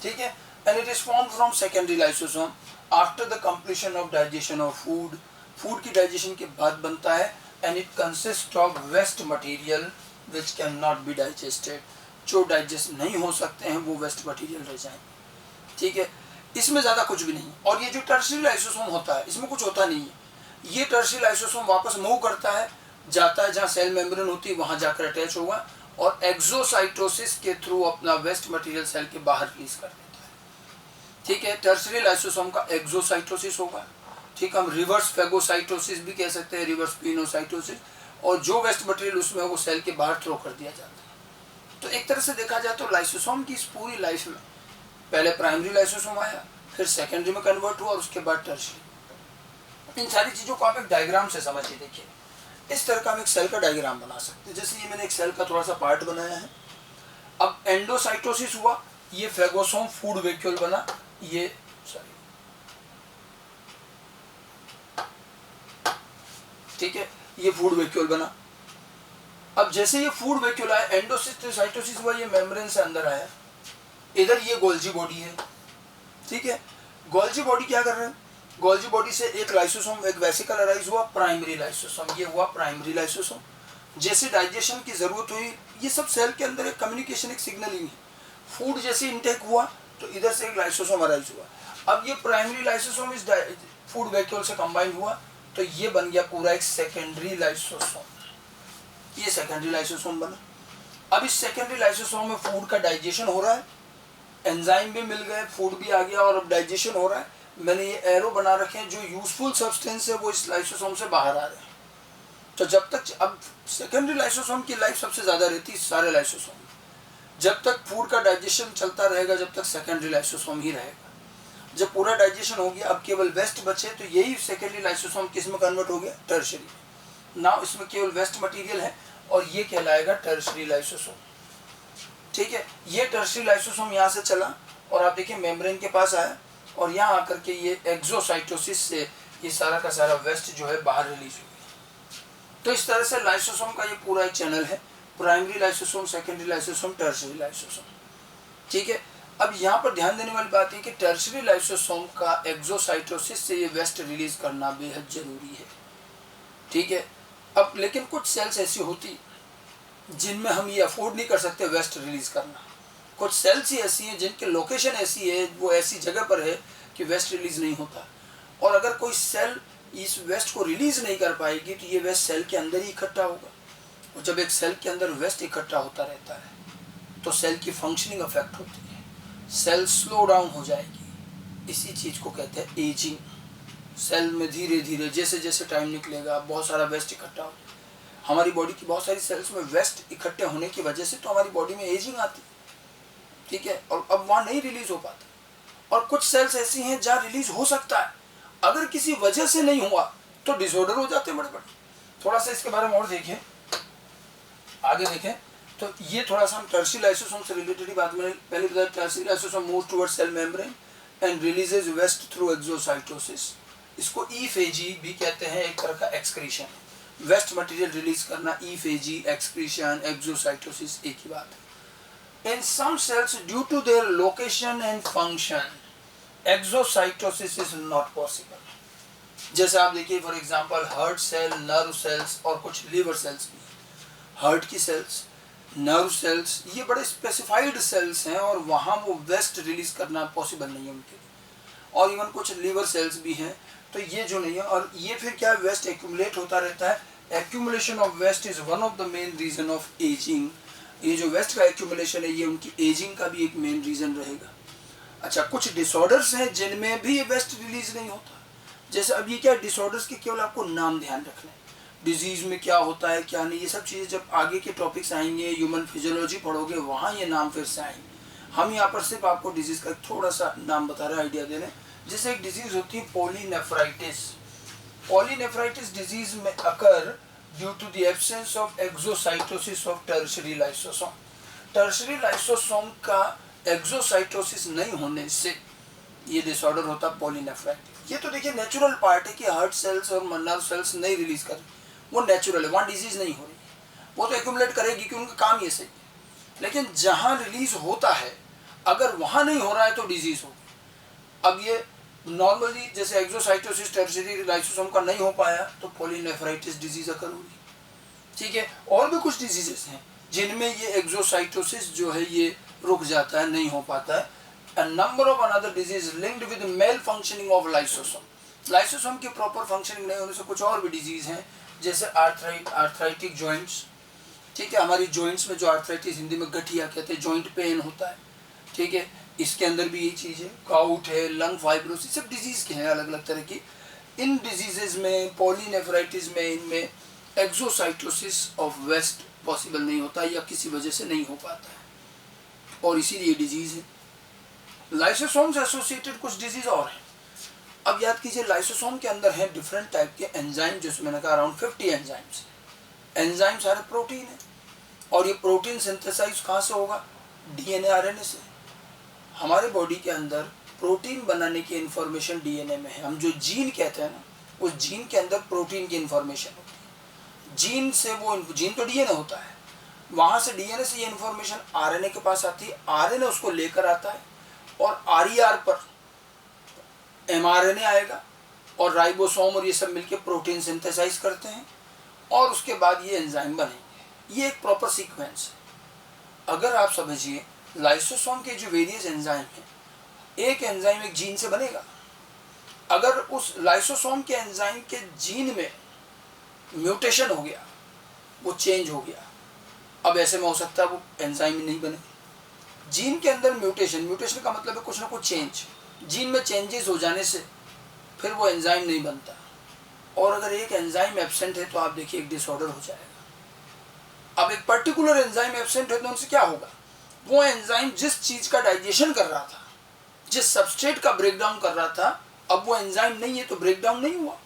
ठीक है, and it is formed from secondary lysosome after the completion of digestion of food. Food की डाइजेशन के बाद बनता है, and it consist of waste material which can not be digested. जो डाइजेस्ट नहीं हो सकते हैं वो वेस्ट मटेरियल रह जाएंगे। ठीक है, इसमें ज़्यादा कुछ भी नहीं। और ये जो टर्शियरी लाइसोसोम होता है इसमें कुछ होता नहीं है, ये टर्शियरी लाइसोसोम वापस मूव करता है, जाता है जहाँ सेल मेम्ब्रेन होती है वहाँ जाकर अटैच होगा और एक्सोसाइटोसिस के थ्रू अपना वेस्ट मटेरियल सेल के बाहर रिलीज कर देता है। ठीक है, टर्शियरी लाइसोसोम का एक्सोसाइटोसिस होगा। ठीक, हम रिवर्स फेगोसाइटोसिस भी कह सकते हैं, रिवर्स पिनोसाइटोसिस, और जो वेस्ट मटेरियल उसमें वो सेल के बाहर थ्रो कर दिया जाता है। तो एक तरह से देखा जाए तो लाइसोसोम की इस पूरी लाइफ में पहले प्राइमरी लाइसोसोम आया, फिर सेकेंडरी में कन्वर्ट हुआ और उसके बाद टर्शियरी। इन सारी चीज़ों को आप एक डायग्राम से समझिए। देखिए, इस तरह का हम एक सेल का डायग्राम बना सकते हैं। जैसे ये मैंने एक सेल का थोड़ा सा पार्ट बनाया है। अब एंडोसाइटोसिस हुआ, ये फेगोसोम फूड वैक्यूल बना, ये सॉरी, ठीक है, ये फूड वैक्यूल बना। अब जैसे ये फूड वैक्यूल आया, एंडोसाइटोसिस हुआ, ये मेम्ब्रेन से अंदर आया, इधर ये गोल्जी बॉडी है। ठीक है, गोल्जी बॉडी क्या कर रहे हैं, गोल्जी बॉडी से एक लाइसोसोम, एक वेसिकल अराइज हुआ, प्राइमरी लाइसोसोम, ये हुआ प्राइमरी लाइसोसोम। जैसे डाइजेशन की जरूरत हुई, ये सब सेल के अंदर एक कम्युनिकेशन, एक सिग्नलिंग है। फूड जैसे इनटेक हुआ तो इधर से एक लाइसोसोम अराइज हुआ। अब ये प्राइमरी लाइसोसोम इस फूड वैक्यूल से कंबाइन हुआ तो ये बन गया पूरा एक सेकेंडरी लाइसोसोम, ये सेकेंडरी लाइसोसोम बना। अब इस सेकेंडरी लाइसोसोम में फूड का डाइजेशन हो रहा है, एंजाइम भी मिल गए, फूड भी आ गया और अब डाइजेशन हो रहा है। मैंने ये एरो बना रखे हैं, जो यूजफुल सब्सटेंस है वो इस लाइसोसोम से बाहर आ रहे हैं। तो जब तक, अब सेकेंडरी लाइसोसोम की लाइफ सबसे ज़्यादा रहती है सारे लाइसोसोम में। जब तक फूड का डाइजेशन चलता रहेगा जब तक सेकेंडरी लाइसोसोम ही रहेगा। जब पूरा डाइजेशन हो गया, अब केवल वेस्ट बचे, तो यही सेकेंडरी लाइसोसोम किस में कन्वर्ट हो गया, टर्शियरी। नाउ इसमें केवल वेस्ट मटेरियल है और ये कहलाएगा टर्शियरी लाइसोसोम। ठीक है, ये टर्शियरी लाइसोसोम यहाँ से चला और आप देखिए मेम्ब्रेन के पास आया और यहाँ आकर के ये एक्सोसाइटोसिस से ये सारा का सारा वेस्ट जो है बाहर रिलीज हो गया। तो इस तरह से लाइसोसोम का ये पूरा एक चैनल है, primary lysosome, secondary lysosome, tertiary lysosome. ठीक है, अब यहाँ पर ध्यान देने वाली बात है कि टर्शियरी लाइसोसोम का एक्सोसाइटोसिस से ये वेस्ट रिलीज करना बेहद जरूरी है। ठीक है, अब लेकिन कुछ सेल्स ऐसी होती जिनमें हम ये अफोर्ड नहीं कर सकते वेस्ट रिलीज करना। कुछ सेल्स ही ऐसी हैं जिनके लोकेशन ऐसी है, वो ऐसी जगह पर है कि वेस्ट रिलीज नहीं होता। और अगर कोई सेल इस वेस्ट को रिलीज नहीं कर पाएगी तो ये वेस्ट सेल के अंदर ही इकट्ठा होगा, और जब एक सेल के अंदर वेस्ट इकट्ठा होता रहता है तो सेल की फंक्शनिंग अफेक्ट होती है, सेल स्लो डाउन हो जाएगी। इसी चीज़ को कहते हैं एजिंग। सेल में धीरे धीरे जैसे जैसे टाइम निकलेगा बहुत सारा वेस्ट इकट्ठा हो जाएगा। हमारी बॉडी की बहुत सारी सेल्स में वेस्ट इकट्ठे होने की वजह से तो हमारी बॉडी में एजिंग आती है। ठीक है, और अब वहाँ नहीं रिलीज हो पाता। और कुछ सेल्स ऐसी हैं जहाँ रिलीज हो सकता है, अगर किसी वजह से नहीं हुआ तो डिसऑर्डर हो जाते हैं बड़े बड़े। थोड़ा सा इसके बारे में और देखें, आगे देखें तो ये थोड़ा सा हम टर्शियरी लाइसोसोम से रिलेटेड ही बात में पहले बताया। Tertiary lysosome move towards cell membrane and releases waste through exocytosis. इसको ईफेजी भी कहते हैं, एक तरह का एक्सक्रीशन है। वेस्ट मटेरियल रिलीज करना, ईफेजी, एक्सक्रीशन, एक्सोसाइटोसिस, एक ही बात है। In some cells due to their location and function exocytosis is not possible. जैसे आप देखिए for example heart cell, nerve cells और कुछ लीवर सेल्स भी। हार्ट की सेल्स, नर्व सेल्स, ये बड़े स्पेसिफाइड सेल्स हैं और वहाँ वो वेस्ट रिलीज करना पॉसिबल नहीं है उनके लिए। और इवन कुछ लीवर सेल्स भी हैं, तो ये जो नहीं है। और ये फिर क्या, वेस्ट एक्यूमुलेट होता रहता है। Accumulation of waste is one of the main reason of ageing. ये जो वेस्ट का एक्यूमुलेशन है ये उनकी एजिंग का भी एक मेन रीजन रहेगा। अच्छा, कुछ डिसऑर्डर्स हैं जिनमें भी ये वेस्ट रिलीज नहीं होता। जैसे अब ये क्या डिसऑर्डर्स के केवल आपको नाम ध्यान रखना है, डिजीज में क्या होता है क्या नहीं, ये सब चीज़ें जब आगे के टॉपिक्स आएंगे, ह्यूमन फिजियोलॉजी पढ़ोगे, वहाँ ये नाम फिर से आएंगे। हम यहाँ पर सिर्फ आपको डिजीज का थोड़ा सा नाम बता रहे हैं, आइडिया दे रहे हैं। जैसे एक डिजीज होती है पॉलीनेफ्राइटिस। पॉलीनेफ्राइटिस डिजीज में occur due to the absence of exocytosis of tertiary lysosome. Tertiary lysosome का एक्सोसाइटोसिस नहीं होने से ये डिसऑर्डर होता है पॉलीनेफ्राइटिस। ये तो देखिए नेचुरल पार्ट है कि हार्ट सेल्स और नर्व सेल्स नहीं रिलीज कर, वो नेचुरल है, वहाँ डिजीज नहीं हो रही है, वो तो एक्यूमुलेट करेगी क्योंकि उनका काम ये सही है। लेकिन जहाँ रिलीज होता है अगर वहाँ नहीं हो रहा है तो डिजीज होगी। अब ये नॉर्मली जैसे एक्सोसाइटोसिस टर्शियरी लाइसोसोम का नहीं हो पाया तो पॉलीनेफ्राइटिस डिजीज अकर होगी। ठीक है, और भी कुछ डिजीजेस हैं जिनमें ये एक्सोसाइटोसिस जो है ये रुक जाता है, नहीं हो पाता है। A number of another disease linked with malfunctioning of lysosome. Lysosome की प्रॉपर फंक्शनिंग नहीं होने से कुछ और भी डिजीज हैं, जैसे आर्थराइटिक जॉइंट्स। ठीक है, हमारी जॉइंट्स में जो आर्थराइटिस हिंदी में गठिया कहते हैं, जॉइंट पेन होता है। ठीक है, इसके अंदर भी यही चीज़ है, गाउट है, लंग फाइब्रोसिस, सब डिजीज के हैं अलग अलग तरह की। इन डिजीजेज में, पॉलीनेफ्राइटिस में, इनमें एक्सोसाइटोसिस ऑफ वेस्ट पॉसिबल नहीं होता या किसी वजह से नहीं हो पाता है और इसीलिए डिजीज है। लाइसोसोम से एसोसिएटेड कुछ डिजीज और हैं। अब याद कीजिए लाइसोसोम के अंदर है डिफरेंट टाइप के एंजाइम, जैसे मैंने कहा अराउंड 50 एंजाइम्स। एंजाइम सारे प्रोटीन है और ये प्रोटीन सिंथेसाइज कहाँ से होगा, डीएनए आरएनए से। हमारे बॉडी के अंदर प्रोटीन बनाने की इंफॉर्मेशन डीएनए में है। हम जो जीन कहते हैं ना, उस जीन के अंदर प्रोटीन की इंफॉर्मेशन होती है। जीन से वो जीन तो डीएनए होता है, वहाँ से डीएनए से ये इंफॉर्मेशन आरएनए के पास आती है, आरएनए उसको लेकर आता है और आरईआर पर एमआरएनए आएगा और राइबोसोम और ये सब मिलके प्रोटीन सिंथेसाइज करते हैं और उसके बाद ये एंजाइम बनेंगे। ये एक प्रॉपर सीक्वेंस है। अगर आप समझिए लाइसोसोम के जो वेरियस एंजाइम हैं, एक एंजाइम एक जीन से बनेगा। अगर उस लाइसोसोम के एंजाइम के जीन में म्यूटेशन हो गया, वो चेंज हो गया, अब ऐसे में हो सकता है वो एंजाइम नहीं बने। जीन के अंदर म्यूटेशन का मतलब है कुछ ना कुछ चेंज, जीन में चेंजेस हो जाने से फिर वो एंजाइम नहीं बनता। और अगर एक एंजाइम एब्सेंट है तो आप देखिए एक डिसऑर्डर हो जाएगा। अब एक पर्टिकुलर एंजाइम एब्सेंट है तो उनसे क्या होगा, वो एंजाइम जिस चीज का डाइजेशन कर रहा था, जिस सबस्ट्रेट का ब्रेकडाउन कर रहा था, अब वो एंजाइम नहीं है तो ब्रेकडाउन नहीं हुआ,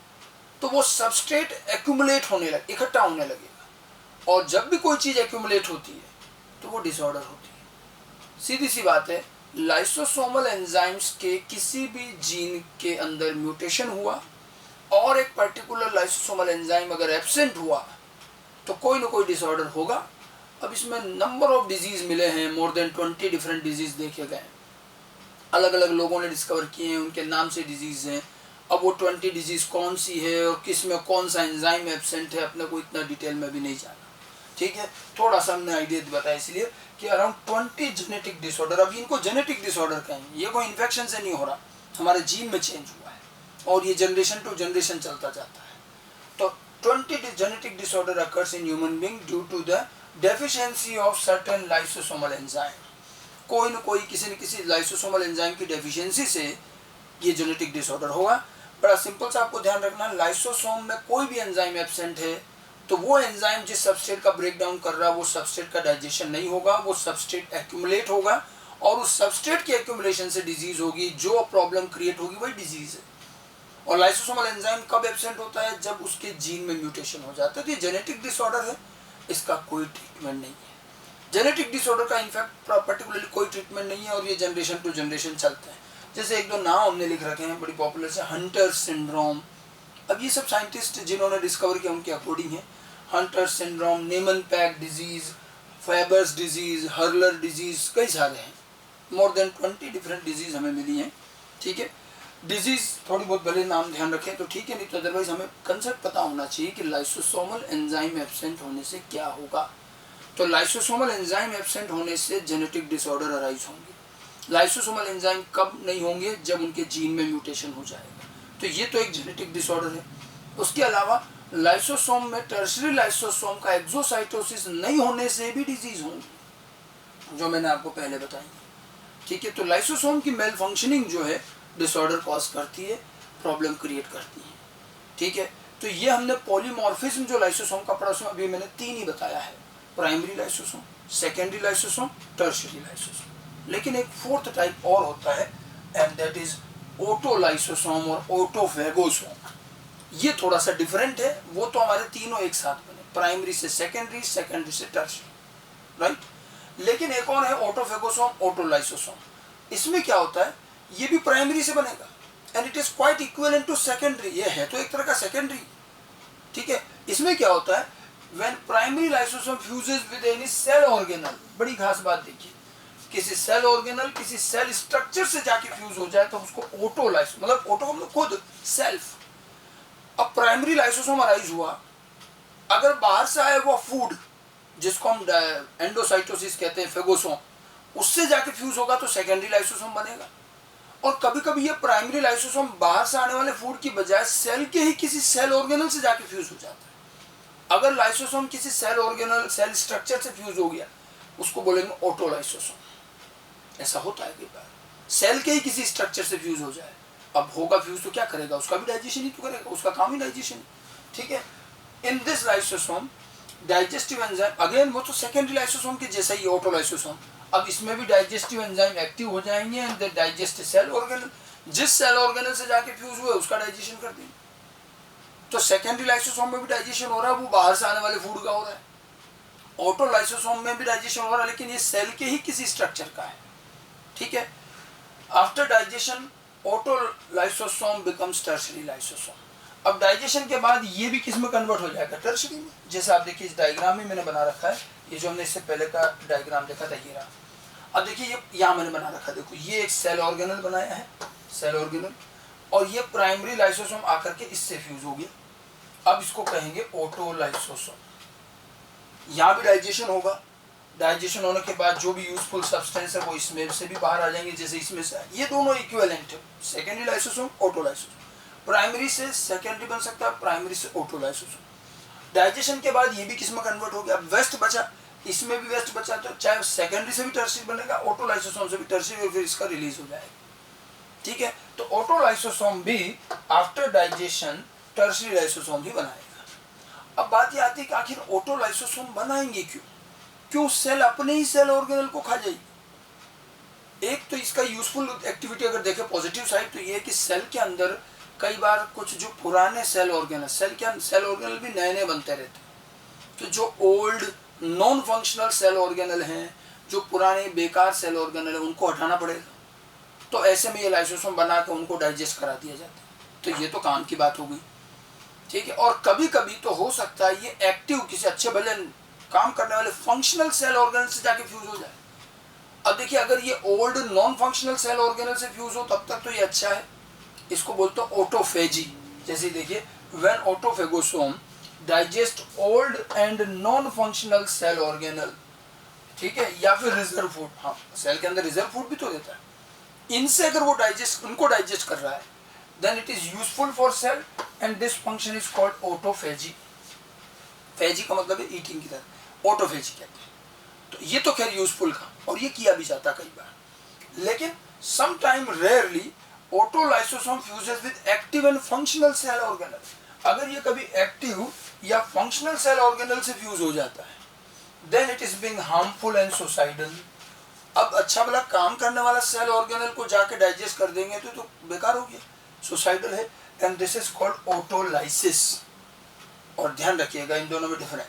तो वो सबस्ट्रेट एक्यूमुलेट होने लगे, इकट्ठा होने लगेगा। और जब भी कोई चीज एक्यूमुलेट होती है तो वो डिसऑर्डर होती है। सीधी सी बात है, लाइसोसोमल एंजाइम्स के किसी भी जीन के अंदर म्यूटेशन हुआ और एक पर्टिकुलर लाइसोसोमल एंजाइम अगर एब्सेंट हुआ तो कोई ना कोई डिसऑर्डर होगा। अब इसमें नंबर ऑफ डिजीज मिले हैं, मोर देन 20 डिफरेंट डिजीज देखे गए, अलग अलग लोगों ने डिस्कवर किए हैं, उनके नाम से डिजीज हैं। अब वो 20 डिजीज कौन सी है और किस में कौन सा एंजाइम एब्सेंट है, अपने को इतना डिटेल में भी नहीं जाना। ठीक है, थोड़ा सा हमने आइडिया बताया इसलिए कि अराउंड 20 जेनेटिक डिसऑर्डर। अब इनको जेनेटिक डिसऑर्डर कहेंगे, ये कोई इन्फेक्शन से नहीं हो रहा, हमारे जीन में चेंज हुआ है और ये जनरेशन टू जनरेशन चलता जाता है। तो 20 genetic disorder occurs in human being due to the deficiency of certain lysosomal enzyme. कोई न कोई किसी न किसी लाइसोसोमल एंजाइम की डेफिशिएंसी से ये जेनेटिक डिसऑर्डर होगा। बड़ा सिंपल सा आपको ध्यान रखना, लाइसोसोम में कोई भी एंजाइम एब्सेंट है तो वो एंजाइम जिस सबस्ट्रेट का ब्रेकडाउन कर रहा है वो सबस्ट्रेट का डाइजेशन नहीं होगा, वो सबस्ट्रेट एक्यूमुलेट होगा और उस सबस्ट्रेट के एक्यूमुलेशन से डिजीज होगी, जो प्रॉब्लम क्रिएट होगी वही डिजीज है। और लाइसोसोमल एंजाइम कब एब्सेंट होता है, जब उसके जीन में म्यूटेशन हो जाता है। तो ये जेनेटिक डिसऑर्डर है, इसका कोई ट्रीटमेंट नहीं है। जेनेटिक डिसऑर्डर का इनफैक्ट पर्टिकुलरली कोई ट्रीटमेंट नहीं है और ये जनरेशन टू जनरेशन चलते हैं। जैसे एक दो नाम हमने लिख रखे हैं बड़ी पॉपुलर से, हंटर सिंड्रोम, अब ये सब साइंटिस्ट जिन्होंने डिस्कवर किया उनके अकॉर्डिंग है। Hunter syndrome, Niemann Pick disease, Fabry's disease, Hurler disease, कई सारे हैं, मोर देन 20 डिफरेंट डिजीज हमें मिली हैं। ठीक है, डिजीज थोड़ी बहुत भले नाम ध्यान रखें तो ठीक है, नहीं तो अदरवाइज हमें कंसेप्ट पता होना चाहिए कि लाइसोसोमल एंजाइम एब्सेंट होने से क्या होगा। तो लाइसोसोमल एंजाइम एब्सेंट होने से जेनेटिक डिसऑर्डर अराइज होंगे। लाइसोसोमल एंजाइम कब नहीं होंगे? जब उनके जीन में म्यूटेशन हो जाएगा, तो ये तो एक जेनेटिक डिसऑर्डर है। उसके अलावा लाइसोसोम में टर्शरी लाइसोसोम का एक्सोसाइटोसिस नहीं होने से भी डिजीज होंगी, जो मैंने आपको पहले बताई। ठीक है, तो लाइसोसोम की मेल फंक्शनिंग जो है डिसऑर्डर कॉज करती है, प्रॉब्लम क्रिएट करती है। ठीक है, तो ये हमने पॉलीमॉर्फिज्म जो लाइसोसोम का पढ़ा उसमें अभी मैंने 3 ही बताया है, primary lysosome, secondary lysosome, tertiary lysosome. लेकिन एक 4th टाइप और होता है एंड दैट इज ऑटोलाइसोसोम और ऑटोफेगोसोम। ये थोड़ा सा डिफरेंट है, वो तो हमारे तीनों एक साथ बने, प्राइमरी से सेकेंडरी, सेकेंडरी से टर्शरी, राइट। लेकिन एक और है ऑटोफेगोसोम, ऑटोलाइसोसोम। इसमें क्या होता है, ये भी प्राइमरी से बनेगा and it is quite equivalent to secondary, ये है तो एक तरह का सेकेंडरी। ठीक है, इसमें क्या होता है, when primary lysosome fuses with any cell organelle, बड़ी खास बात देखिए, किसी सेल ऑर्गेनल किसी सेल स्ट्रक्चर से जाके फ्यूज हो जाए तो उसको ऑटोलाइसोसोम, मतलब ऑटो मतलब खुद, सेल्फ। अब प्राइमरी लाइसोसोम अराइज हुआ, अगर बाहर से आया हुआ फूड जिसको हम एंडोसाइटोसिस कहते हैं, फेगोसोम, उससे जाके फ्यूज होगा तो सेकेंडरी लाइसोसोम बनेगा। और कभी कभी ये प्राइमरी लाइसोसोम बाहर से आने वाले फूड की बजाय सेल के ही किसी सेल ऑर्गेनल से जाके फ्यूज हो जाता है। अगर लाइसोसोम किसी सेल ऑर्गेनल, सेल स्ट्रक्चर से फ्यूज हो गया, उसको बोलेंगे ऑटोलाइसोसोम। ऐसा होता है कई बार, सेल के ही किसी स्ट्रक्चर से फ्यूज हो जाए, अब होगा फ्यूज तो क्या करेगा, उसका भी डाइजेशन ही तो करेगा, उसका काम ही डाइजेशन है। ठीक है, in this lysosome digestive enzyme, again वो तो सेकेंडरी लाइसोसोम के जैसा ही ऑटोलाइसोसोम, अब इसमें भी डाइजेस्टिव एंजाइम एक्टिव हो जाएंगे and they digest cell organelle, जिस सेल ऑर्गेनल से जाके फ्यूज हुए उसका डाइजेशन कर देंगे। तो सेकेंडरी लाइसोसोम में भी डाइजेशन हो रहा है, वो बाहर से आने वाले फूड का हो रहा है। ऑटोलाइसोसोम में भी डाइजेशन हो रहा है, लेकिन ये सेल के ही किसी स्ट्रक्चर का है। ठीक है, after digestion autolysosome becomes tertiary lysosome. अब डाइजेशन के बाद ये भी किस में कन्वर्ट हो जाएगा, टर्शरी में। जैसे आप देखिए इस डायग्राम में मैंने बना रखा है, ये जो हमने इससे पहले का डायग्राम देखा था ये रहा। अब देखिए ये यहाँ मैंने बना रखा है, देखो ये एक सेल ऑर्गेनल बनाया है, सेल ऑर्गेनल, और ये प्राइमरी लाइसोसोम आकर के इससे फ्यूज हो गया। अब इसको कहेंगे ऑटोलाइसोसोम। यहाँ भी डाइजेशन होगा, डाइजेशन होने के बाद जो भी यूजफुल सब्सटेंस है वो इसमें से भी बाहर आ जाएंगे, जैसे इसमें से। ये दोनों इक्विवेलेंट है, सेकेंडरी लाइसोसोम, ऑटोलाइसोसोम। प्राइमरी से सेकेंडरी बन सकता है, प्राइमरी से ऑटोलाइसोसोम। डाइजेशन के बाद ये भी किस में कन्वर्ट हो गया, वेस्ट बचा, इसमें भी वेस्ट बचा, तो चाहे सेकेंडरी से भी टर्शरी बनेगा, ऑटोलाइसोसोम से भी टर्शरी, और फिर इसका रिलीज हो जाएगा। ठीक है, तो ऑटोलाइसोसोम भी आफ्टर डाइजेशन टर्शरी लाइसोसोम ही बनाएगा। अब बात ये आती है कि आखिर ऑटोलाइसोसोम बनाएंगे क्यों? क्यों सेल अपने ही सेल ऑर्गेनल को खा जाएगी। एक तो इसका यूजफुल एक्टिविटी अगर देखें पॉजिटिव साइड, तो ये है कि सेल के अंदर कई बार कुछ जो पुराने सेल ऑर्गेनल, सेल ऑर्गेनल भी नए नए बनते रहते हैं, तो जो old non functional cell organelle हैं, जो पुराने बेकार सेल ऑर्गेनल है, उनको हटाना पड़ेगा। तो ऐसे में ये लाइसोसोम बना के उनको डाइजेस्ट करा दिया जाता है। तो ये तो काम की बात हो गई। ठीक है, और कभी कभी तो हो सकता है ये एक्टिव किसी अच्छे भले काम करने वाले फंक्शनल सेल ऑर्गेनल से जाके फ्यूज हो जाए। अब देखिए अगर ये old non functional cell organelle से फ्यूज हो तब तक तो ये अच्छा है, इसको बोलते हैं ऑटोफेजी। जैसे देखिए when autophagosome digest old and non functional cell organelle, ठीक है, या फिर रिजर्व फूड, हाँ सेल के अंदर रिजर्व फूड भी तो देता है, इनसे अगर वो उनको डाइजेस्ट कर रहा है, then it is useful for cell and this function is called autophagy. Phagy का मतलब है ईटिंग की तरह, ऑटोफेजी कहते हैं। तो ये तो खैर यूजफुल का, और ये किया भी जाता कई बार। लेकिन some time rarely autolysosome fuses with active and functional cell organelle. अगर ये कभी एक्टिव या फंक्शनल सेल ऑर्गेनल से फ्यूज हो जाता है, then it is being harmful and suicidal. अब अच्छा भला काम करने वाला सेल ऑर्गेनल को जाके डाइजेस्ट कर देंगे तो बेकार हो गया, सुसाइडल है, and this is called autolysis. और ध्यान रखिएगा इन दोनों में difference,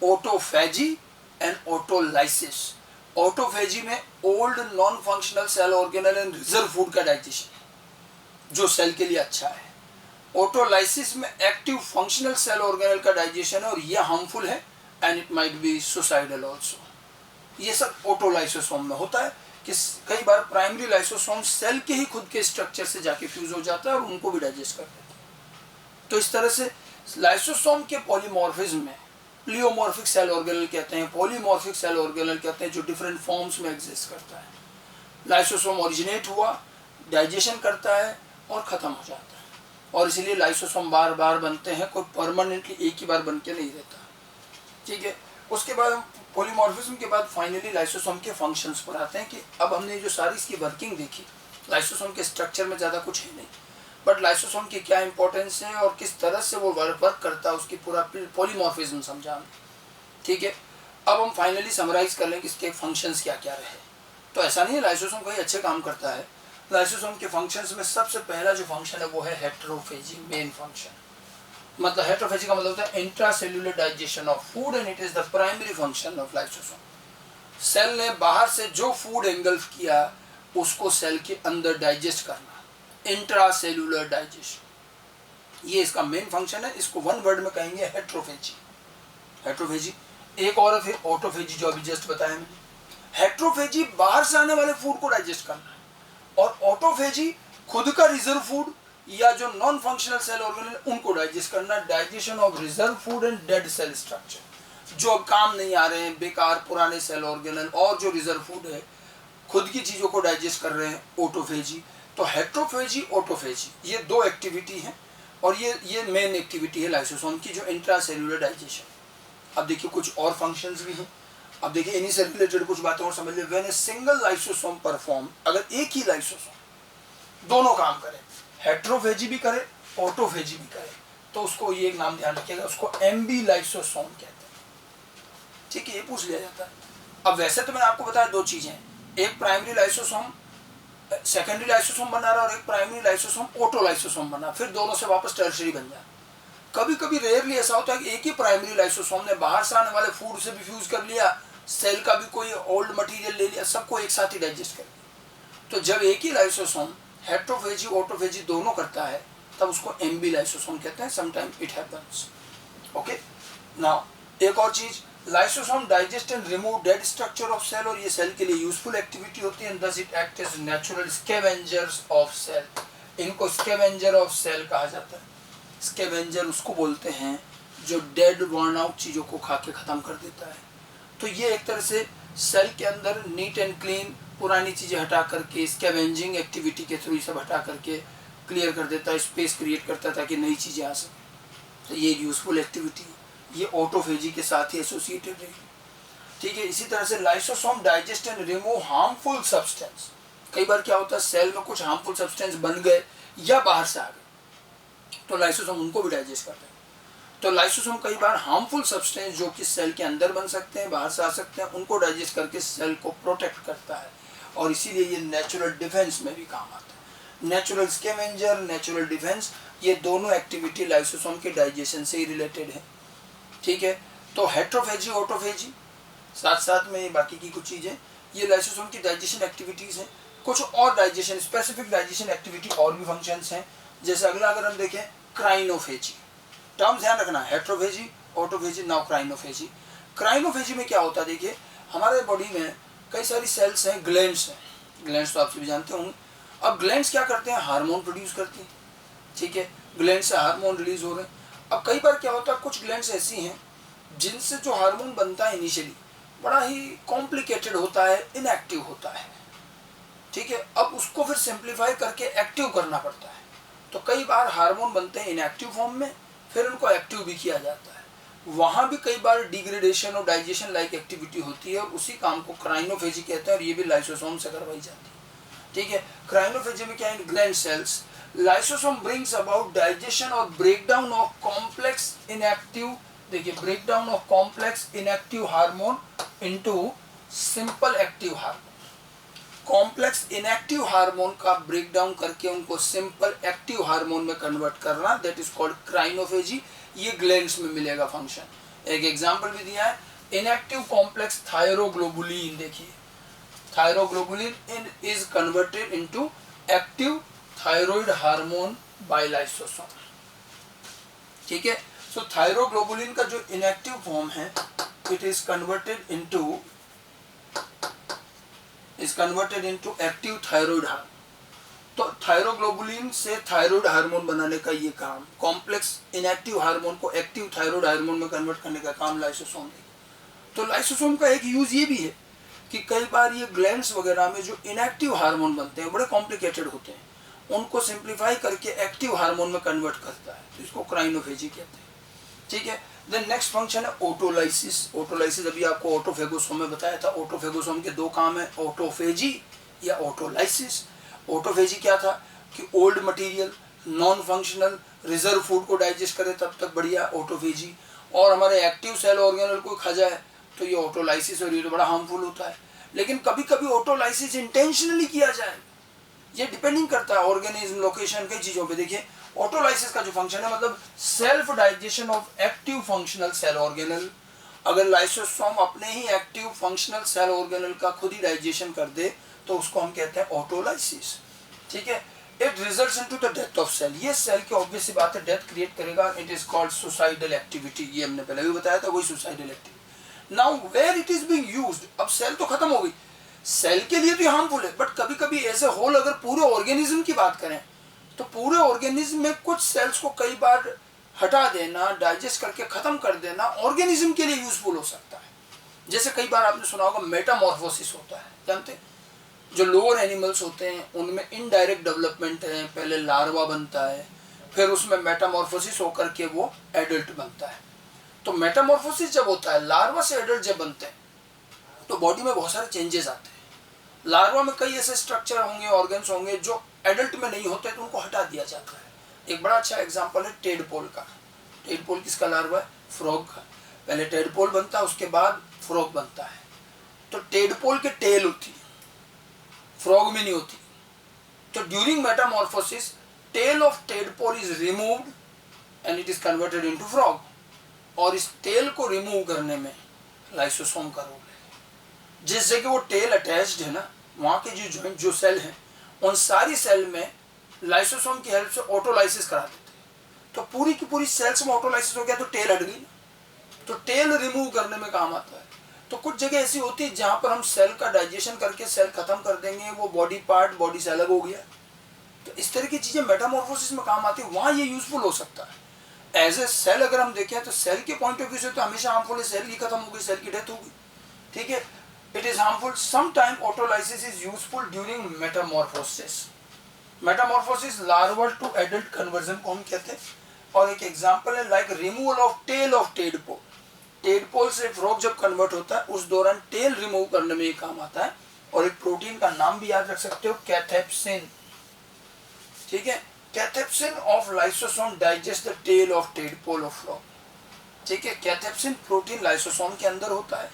autophagy and autolysis. Autophagy में old non functional cell organelle and reserve food का डाइजेशन जो सेल के लिए अच्छा है। ऑटोलाइसिस में एक्टिव फंक्शनल सेल ऑर्गेनेल का डाइजेशन है और ये हार्मफुल है and it might be suicidal also. ये सब ऑटोलाइसोसोम में होता है कि कई बार प्राइमरी लाइसोसोम सेल के ही खुद के स्ट्रक्चर से जाके फ्यूज हो जाता है और उनको भी डाइजेस्ट कर देता है। तो इस तरह से लाइसोसोम के पॉलीमॉर्फिज्म में प्लियोमॉर्फिक सेल ऑर्गेनेल कहते हैं, पॉलीमॉर्फिक सेल ऑर्गेनेल कहते हैं, जो डिफरेंट फॉर्म्स में एग्जिस्ट करता है। लाइसोसोम ओरिजिनेट हुआ, डाइजेशन करता है और ख़त्म हो जाता है, और इसीलिए लाइसोसोम बार बार बनते हैं, कोई परमानेंटली एक ही बार बन के नहीं रहता। ठीक है, उसके बाद हम पॉलीमॉर्फिज्म के बाद फाइनली लाइसोसोम के फंक्शंस पर आते हैं कि अब हमने जो सारी इसकी वर्किंग देखी, लाइसोसोम के स्ट्रक्चर में ज़्यादा कुछ है नहीं, बट लाइसोसोम की क्या इंपॉर्टेंस है और किस तरह से वो वर्क करता है उसकी पूरा पॉलीमॉर्फिज्म समझा हमने। ठीक है, अब हम फाइनली समराइज कर लें कि इसके फंक्शंस क्या क्या रहे। तो ऐसा नहीं है लाइसोसोम कोई अच्छे काम करता है। लाइसोसोम के फंक्शंस में सबसे पहला जो फंक्शन है वो है हेटेरोफेजी, मेन फंक्शन। मतलब हेटेरोफेजी का मतलब होता है intracellular digestion of food and it is the primary function of lysosome. Cell ने बाहर से जो फूड एंगल्फ किया उसको सेल के अंदर डाइजेस्ट करना, इंट्रासेल्युलर डाइजेशन, ये इसका मेन फंक्शन है। इसको वन वर्ड में कहेंगे हेटेरोफेजी। हेटेरोफेजी एक और फिर ऑटोफेजी जो अभी जस्ट बताया मैंने। हेटेरोफेजी बाहर से आने वाले फूड को डाइजेस्ट करना है, और ऑटोफेजी खुद का रिजर्व फूड या जो नॉन फंक्शनल सेल ऑर्गेनेल उनको डाइजेस्ट करना, digestion of reserve food and dead cell structure, जो अब काम नहीं आ रहे हैं, बेकार पुराने सेल ऑर्गेनेल और जो रिजर्व फूड है खुद की चीज़ों को डाइजेस्ट कर रहे हैं, ऑटोफेजी। तो हेटेरोफेजी, ऑटोफेजी, ये दो एक्टिविटी हैं और ये मेन एक्टिविटी है लाइसोसोम की, जो इंट्रासेल्युलर डाइजेशन। अब देखिए कुछ और फंक्शंस भी हैं। अब देखिए इन्हीं से रिलेटेड कुछ बातें और समझ लीजिए। When a single lysosome perform, अगर एक ही लाइसोसोम दोनों काम करे, हेटेरोफेजी भी करे, ऑटोफेजी भी करे, तो उसको ये एक नाम ध्यान रखिएगा, उसको एम्बी लाइसोसोम कहते हैं। ठीक है, ये पूछ लिया जाता है। अब वैसे तो मैंने आपको बताया दो चीजें, एक प्राइमरी लाइसोसोम सेकेंडरी लाइसोसोम बना रहा और एक प्राइमरी लाइसोसोम ऑटोलाइसोसोम बना, फिर दोनों से वापस टर्शरी बन जाए। कभी कभी रेयरली ऐसा होता है कि एक ही प्राइमरी लाइसोसोम ने बाहर से आने वाले फूड से भी फ्यूज कर लिया, सेल का भी कोई ओल्ड मटेरियल ले लिया, सबको एक साथ ही डाइजेस्ट कर लिया। तो जब एक ही लाइसोसोम हेटेरोफेजी ऑटोफेजी दोनों करता है तब उसको एम्बी लाइसोसोम कहते हैं। Sometime it happens. Okay, now एक और चीज, lysosome digest and remove dead structure of cell, और ये सेल के लिए यूजफुल एक्टिविटी होती है। Thus it act as natural scavengers of cell. इनको स्कैवेंजर ऑफ सेल कहा जाता है। स्कैवेंजर उसको बोलते हैं जो डेड वर्न आउट चीज़ों को खा के ख़त्म कर देता है। तो ये एक तरह से सेल के अंदर नीट एंड क्लीन पुरानी चीज़ें हटा करके, स्कैवेंजिंग एक्टिविटी के थ्रू सब हटा करके क्लियर कर देता है, स्पेस क्रिएट करता है ताकि नई चीज़ें आ सकें। तो ये यूजफुल एक्टिविटी है, ये ऑटोफेजी के साथ ही एसोसिएटेड है। ठीक है, इसी तरह से lysosome digest and remove harmful substance. कई बार क्या होता है, सेल में कुछ हार्मफुल सब्सटेंस बन गए या बाहर से आ गए, तो लाइसोसोम उनको भी डाइजेस्ट करते हैं। तो लाइसोसोम कई बार हार्मफुल सब्सटेंस जो कि सेल के अंदर बन सकते हैं, बाहर से आ सकते हैं, उनको डाइजेस्ट करके सेल को प्रोटेक्ट करता है, और इसीलिए ये नेचुरल डिफेंस में भी काम आता है। नेचुरल स्कैवेंजर, नेचुरल डिफेंस, ये दोनों एक्टिविटी लाइसोसोम के डाइजेशन से ही रिलेटेड है। ठीक है, तो हेटेरोफेजी ऑटोफेजी, साथ साथ में बाकी की कुछ चीज़ें, ये लाइसोसोम की डाइजेशन एक्टिविटीज़ हैं। कुछ और डाइजेशन स्पेसिफिक डाइजेशन एक्टिविटी और भी फंक्शंस हैं। जैसे अगला अगर हम देखें, क्राइनोफेजी, टर्म ध्यान रखना, हेटेरोफेजी ऑटोफेजी, नाउ क्राइनोफेजी। क्राइनोफेजी में क्या होता है, देखिए हमारे बॉडी में कई सारी सेल्स हैं, ग्लैंड्स हैं। ग्लैंड्स तो आप सभी जानते होंगे। अब ग्लैंड्स क्या करते हैं, हार्मोन प्रोड्यूस करती हैं। ठीक है, ग्लैंड से हार्मोन रिलीज हो रहे हैं। अब कई बार क्या होता है, कुछ ग्लैंड्स ऐसी हैं जिनसे जो हार्मोन बनता है इनिशियली बड़ा ही कॉम्प्लिकेटेड होता है, इनएक्टिव होता है। ठीक है, अब उसको फिर सिंप्लीफाई करके एक्टिव करना पड़ता है। तो कई बार हार्मोन बनते हैं इनएक्टिव फॉर्म में, फिर उनको एक्टिव भी किया जाता है। वहाँ भी कई बार डिग्रेडेशन और डाइजेशन लाइक एक्टिविटी होती है, और उसी काम को क्राइनोफेजी कहते हैं, और ये भी लाइसोसोम से करवाई जाती है। ठीक है, क्राइनोफेजी में क्या है, gland sales. Lysosome brings about digestion और ब्रेकडाउन ऑफ कॉम्प्लेक्स इनएक्टिव, देखिए breakdown of complex inactive hormone into simple active hormone. Complex inactive hormone का ब्रेकडाउन करके उनको सिंपल एक्टिव हार्मोन में कन्वर्ट करना, दैट इज कॉल्ड क्राइनोफेजी। ये ग्लैंड्स में मिलेगा फंक्शन। एक एग्जांपल भी दिया है, इनएक्टिव कॉम्प्लेक्स थायरोग्लोबुलिन। देखिए thyroglobulin is converted into active thyroid hormone by lysosome. ठीक है। सो थायरोग्लोबुलिन का जो इनएक्टिव फॉर्म है it is converted into active thyroid hormone. तो थायरोग्लोबुलिन से थायराइड हार्मोन बनाने का ये काम, कॉम्प्लेक्स इनएक्टिव हार्मोन को एक्टिव थायराइड हार्मोन में कन्वर्ट करने का काम लाइसोसोम है। तो लाइसोसोम का एक यूज ये भी है कि कई बार ये ग्लैंड्स वगैरह में जो इनएक्टिव हार्मोन बनते हैं, बड़े कॉम्प्लिकेटेड होते हैं, उनको सिंप्लीफाई करके एक्टिव हार्मोन में कन्वर्ट करता है, तो इसको क्राइनोफेजी कहते हैं। ठीक है। देन नेक्स्ट फंक्शन है ऑटोलाइसिस। ऑटोलाइसिस अभी आपको ऑटोफेगोसोम में बताया था। ऑटोफेगोसोम के दो काम है, ऑटोफेजी या ऑटोलाइसिस। ऑटोफेजी क्या था कि old material, non functional, reserve food को डाइजेस्ट करे तब तक बढ़िया ऑटोफेजी, और हमारे एक्टिव सेल ऑर्गेनल को खा जाए तो ये ऑटोलाइसिस, और ये तो बड़ा हार्मफुल होता है। लेकिन कभी कभी ऑटोलाइसिस इंटेंशनली किया जाए, ये डिपेंडिंग करता है ऑर्गेनिज्म, लोकेशन, कई चीजों पे। देखिए ऑटोलाइसिस का जो फंक्शन है मतलब self digestion of active functional cell organelle. अगर लाइसोसोम अपने ही एक्टिव फंक्शनल सेल ऑर्गेनल का खुद ही डाइजेशन कर दे तो उसको हम कहते हैं ऑटोलाइसिस। ठीक है। It results into the death of cell. ये सेल की ऑब्वियस सी बात है डेथ क्रिएट करेगा। It is called suicidal activity. ये हमने पहले भी बताया था, वही suicidal activity. Now where it is being used, अब सेल तो खत्म हो गई, सेल के लिए तो हार्मफुल है, बट कभी कभी ऐसे होल अगर पूरे ऑर्गेनिज्म की बात करें तो पूरे ऑर्गेनिज्म में कुछ सेल्स को कई बार हटा देना, डाइजेस्ट करके खत्म कर देना ऑर्गेनिज्म के लिए यूजफुल हो सकता है। जैसे कई बार आपने सुना होगा मेटामॉर्फोसिस होता है, जानते हैं? जो लोअर एनिमल्स होते हैं उनमें इनडायरेक्ट डेवलपमेंट है, पहले लार्वा बनता है, फिर उसमें मेटामॉर्फोसिस होकर के वो एडल्ट बनता है। तो मेटामॉर्फोसिस जब होता है, लार्वा से एडल्ट जब बनते हैं, तो बॉडी में बहुत सारे चेंजेस आते हैं। लार्वा में कई ऐसे स्ट्रक्चर होंगे, ऑर्गन्स होंगे जो एडल्ट में नहीं होते, तो उनको हटा दिया जाता है। एक बड़ा अच्छा एग्जांपल है टेडपोल का। टेडपोल किसका लार्वा है? फ्रॉग का। पहले टेडपोल बनता है, उसके बाद फ्रॉग बनता है। तो टेडपोल के टेल होती है, फ्रॉग में नहीं होती। तो during metamorphosis tail of tadpole is removed and it is converted into frog. और इस टेल को रिमूव करने में लाइसोसोम का रोल है। जिस जगह वो टेल अटैच्ड है ना, वहां के जो जॉइंट, जो सेल हैं, उन सारी सेल में लाइसोसोम की हेल्प से ऑटोलाइसिस करा देते हैं। तो पूरी की पूरी सेल्स में ऑटोलाइसिस हो गया तो टेल हट गई, तो टेल रिमूव करने में काम आता है। तो कुछ जगह ऐसी होती है जहां पर हम सेल का डाइजेशन करके सेल खत्म कर देंगे, वो बॉडी पार्ट बॉडी से अलग हो गया। तो इस तरह की चीजें मेटामॉर्फोसिस में काम आती है, वहां ये यूजफुल हो सकता है। एज ए सेल अगर हम देखें तो सेल के पॉइंट ऑफ व्यू से तो हमेशा हार्मफुल है, सेल ही खत्म हो गई, सेल की डेथ हो गई। ठीक है। It is harmful. Sometimes autolysis is useful during metamorphosis. Metamorphosis larval to adult conversion को हम कहते हैं। और एक एग्जांपल है like removal of tail of tadpole. Tadpole से फ्रॉग जब कन्वर्ट होता है उस दौरान टेल रिमूव करने में ये काम आता है। और एक प्रोटीन का नाम भी याद रख सकते हो, कैथेप्सिन। ठीक है। Cathepsin of lysosome digest the tail of tadpole of frog. ठीक है। कैथेप्सिन प्रोटीन लाइसोसोम के अंदर होता है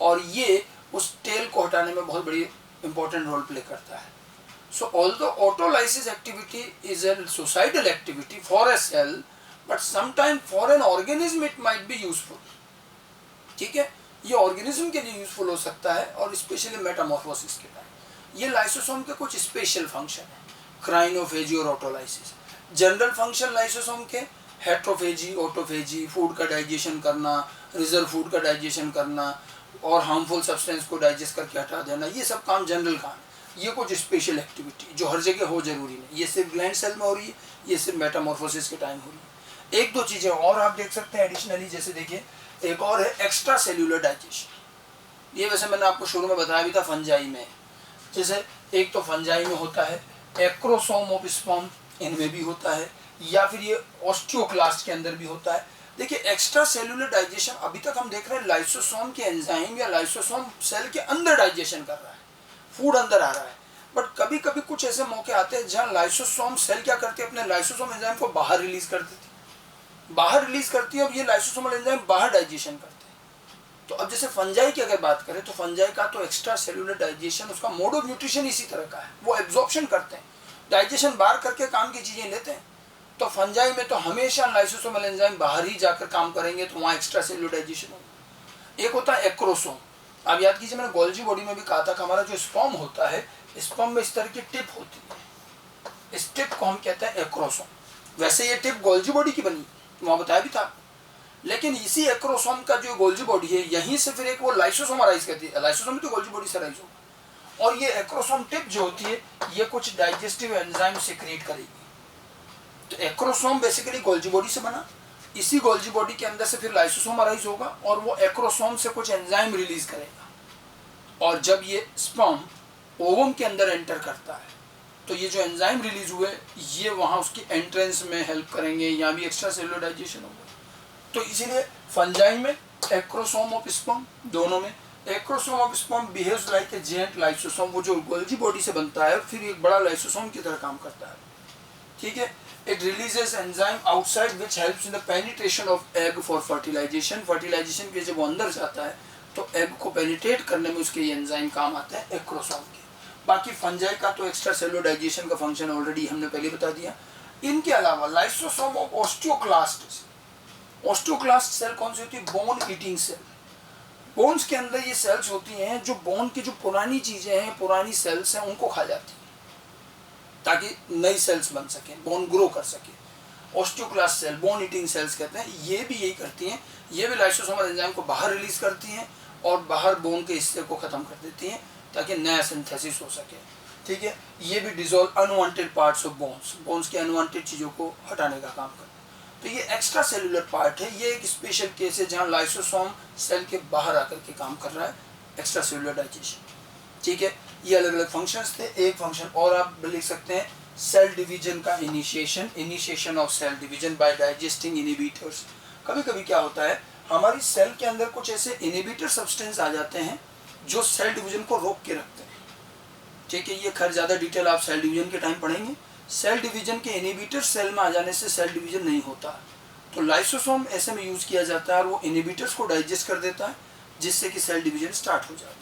और ये उस टेल को हटाने में बहुत बड़ी इंपॉर्टेंट रोल प्ले करता है। So although autolysis activity is a suicidal activity for a cell, but sometime for an organism it might be useful. ठीक है। ये ऑर्गेनिज्म के लिए यूजफुल हो सकता है और स्पेशली मेटामॉर्फोसिस के टाइम। ये लाइसोसोम के कुछ स्पेशल फंक्शन है, क्राइनोफेजी और ऑटोलाइसिस। जनरल फंक्शन लाइसोसोम के हेट्रोफेजी, ऑटोफेजी, फूड का डाइजेशन करना, रिजर्व फूड का डाइजेशन करना और हार्मफुल सब्सटेंस को डाइजेस्ट करके हटा देना, ये सब काम जनरल काम है। ये कुछ स्पेशल एक्टिविटी जो हर जगह हो जरूरी नहीं, ये सिर्फ ग्लैंड सेल में हो रही है, ये सिर्फ मेटामॉर्फोसिस के टाइम हो रही है। एक दो चीजें और आप देख सकते हैं एडिशनली, जैसे देखिए एक और है एक्स्ट्रा सेल्यूलर डाइजेशन। ये वैसे मैंने आपको शुरू में बताया भी था फंजाई में। जैसे एक तो फंजाई में होता है एक्रोसोम ऑफ स्पर्म, इनमें भी होता है, या फिर ये ऑस्टियोक्लास्ट के अंदर भी होता है। देखिए एक्स्ट्रा सेल्यूलर डाइजेशन अभी तक हम देख रहे हैं लाइसोसोम के एंजाइम या लाइसोसोम सेल के अंदर डाइजेशन कर रहा है, फूड अंदर आ रहा है। बट कभी कभी कुछ ऐसे मौके आते हैं जहां लाइसोसोम सेल क्या करते हैं, अपने लाइसोसोम एंजाइम को बाहर रिलीज कर देती है, बाहर रिलीज करती है और ये लाइसोसोमल एंजाइम बाहर डाइजेशन करते हैं। तो अब जैसे फंजाई की अगर बात करें तो फंजाई का तो एक्स्ट्रा सेल्यूलर डाइजेशन, उसका मोड ऑफ न्यूट्रिशन इसी तरह का है, वो एब्जॉर्प्शन करते हैं, डाइजेशन बाहर करके काम की चीजें लेते हैं। तो फंजाई में तो हमेशा लाइसोसोमल एंजाइम बाहर ही जाकर काम करेंगे, तो वहाँ एक्स्ट्रा सेल्यूलर डाइजेशन होगा। एक होता है एक्रोसोम। आप याद कीजिए मैंने गोल्जी बॉडी में भी कहा था कि हमारा जो स्पर्म होता है, स्पर्म में इस तरह की टिप होती है, इस टिप को हम कहते हैं एक्रोसोम। वैसे ये टिप गोल्जी बॉडी की बनी, वहाँ बताया भी था। लेकिन इसी एक्रोसोम का जो गोल्जी बॉडी है, यहीं से फिर एक वो लाइसोसोम अराइज करती है। लाइसोसोम तो गोल्जी बॉडी से अराइज होगा। और ये एक्रोसोम टिप जो होती है, ये कुछ डाइजेस्टिव एंजाइम सिक्रीट करेगी। तो एक्रोसोम बेसिकली गोल्जी बॉडी से बना, इसी गोल्जी बॉडी के अंदर से फिर लाइसोसोम अराइज होगा और वो एक्रोसोम से कुछ एंजाइम रिलीज करेगा। और जब ये स्पर्म ओवम के अंदर एंटर करता है, तो ये जो एंजाइम रिलीज हुए ये वहाँ उसकी एंट्रेंस में हेल्प करेंगे, यहाँ भी एक्स्ट्रा सेलुलर डाइजेशन होगा। तो इसीलिए फंजाई में एक्रोसोम ऑफ स्पर्म, दोनों में acrosome of sperm behaves like a giant lysosome. वो जो गोल्जी बॉडी से बनता है फिर एक बड़ा लाइसोसोम की तरह काम करता है। ठीक है। It releases enzyme outside which helps in the penetration of egg for fertilization. Fertilization के जब वो अंदर जाता है तो एग को पेनिट्रेट करने में उसके ये एंजाइम काम आते हैं एक्रोसोम के। बाकी फंजाई का तो एक्स्ट्रा सेलुलर डाइजेशन का फंक्शन ऑलरेडी हमने पहले बता दिया। इनके अलावा lysosome of osteoclast. Osteoclast cell कौन सी होती है? Bone eating cell. बोन्स के अंदर ये सेल्स होती हैं जो बोन की जो पुरानी चीजें हैं, पुरानी सेल्स हैं, उनको खा जाती हैं ताकि नई सेल्स बन सके, बोन ग्रो कर सके। Osteoclast cell bone eating cells कहते हैं। ये भी यही करती हैं, ये भी लाइसोसोमल एंजाइम को बाहर रिलीज करती हैं और बाहर बोन के हिस्से को खत्म कर देती हैं ताकि नया सिंथेसिस हो सके। ठीक है। ये भी dissolve unwanted parts of bones, bones के अनवांटेड चीज़ों को हटाने का काम करते हैं। तो ये एक्स्ट्रा सेलुलर पार्ट है, ये एक स्पेशल केस है जहाँ लाइसोसोम सेल के बाहर आकर के काम कर रहा है, एक्स्ट्रा सेलुलर डाइजेशन। ठीक है। ये अलग अलग फंक्शंस थे। एक फंक्शन और आप लिख सकते हैं, सेल डिवीजन का initiation, initiation of cell division by digesting inhibitors. कभी कभी क्या होता है, हमारी सेल के अंदर कुछ ऐसे इनहिबिटर सब्सटेंस आ जाते हैं जो सेल डिवीजन को रोक के रखते हैं। ठीक है। ये खैर ज़्यादा डिटेल आप सेल डिवीजन के टाइम पढ़ेंगे। सेल डिवीजन के इनहिबिटर सेल में आ जाने से सेल डिवीजन नहीं होता, तो लाइसोसोम ऐसे में यूज़ किया जाता है और वो इनहिबिटर्स को डाइजेस्ट कर देता है जिससे कि सेल डिवीजन स्टार्ट हो जाता है।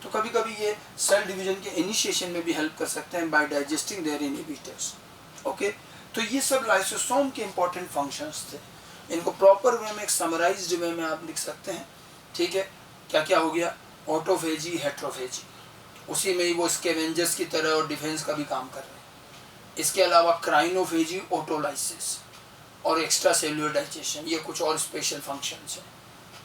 तो कभी कभी ये सेल डिवीजन के इनिशिएशन में भी हेल्प कर सकते हैं by digesting their inhibitors. Okay. तो ये सब लाइसोसोम के इंपॉर्टेंट फंक्शंस थे। इनको प्रॉपर वे में, एक समराइज्ड वे में आप लिख सकते हैं। ठीक है। क्या क्या हो गया? ऑटोफेजी, हेट्रोफेजी, उसी में ही वो स्कैवेंजर्स की तरह और डिफेंस का भी काम कर रहे हैं। इसके अलावा क्राइनोफेजी, ऑटोलाइसिस और एक्स्ट्रा सेलुलर डाइजेशन, ये कुछ और स्पेशल फंक्शंस हैं।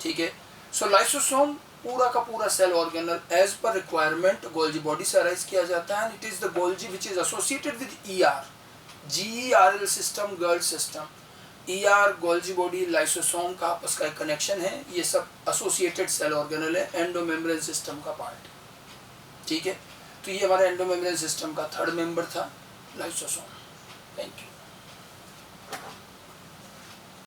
ठीक है। सो लाइसोसोम पूरा का पूरा cell organelle as per requirement Golgi body से अराइज किया जाता है। It is the Golgi which is associated with ER, GERL system, GERL system. ER Golgi body lysosome का आपस का एक कनेक्शन है। ये सब एसोसिएटेड सेल ऑर्गेनल है, एंडोमेम्ब्रेन सिस्टम का पार्ट। ठीक है। तो ये हमारा एंडोमेम्ब्रेन सिस्टम का थर्ड मेंबर था, लाइसोसोम। Thank you.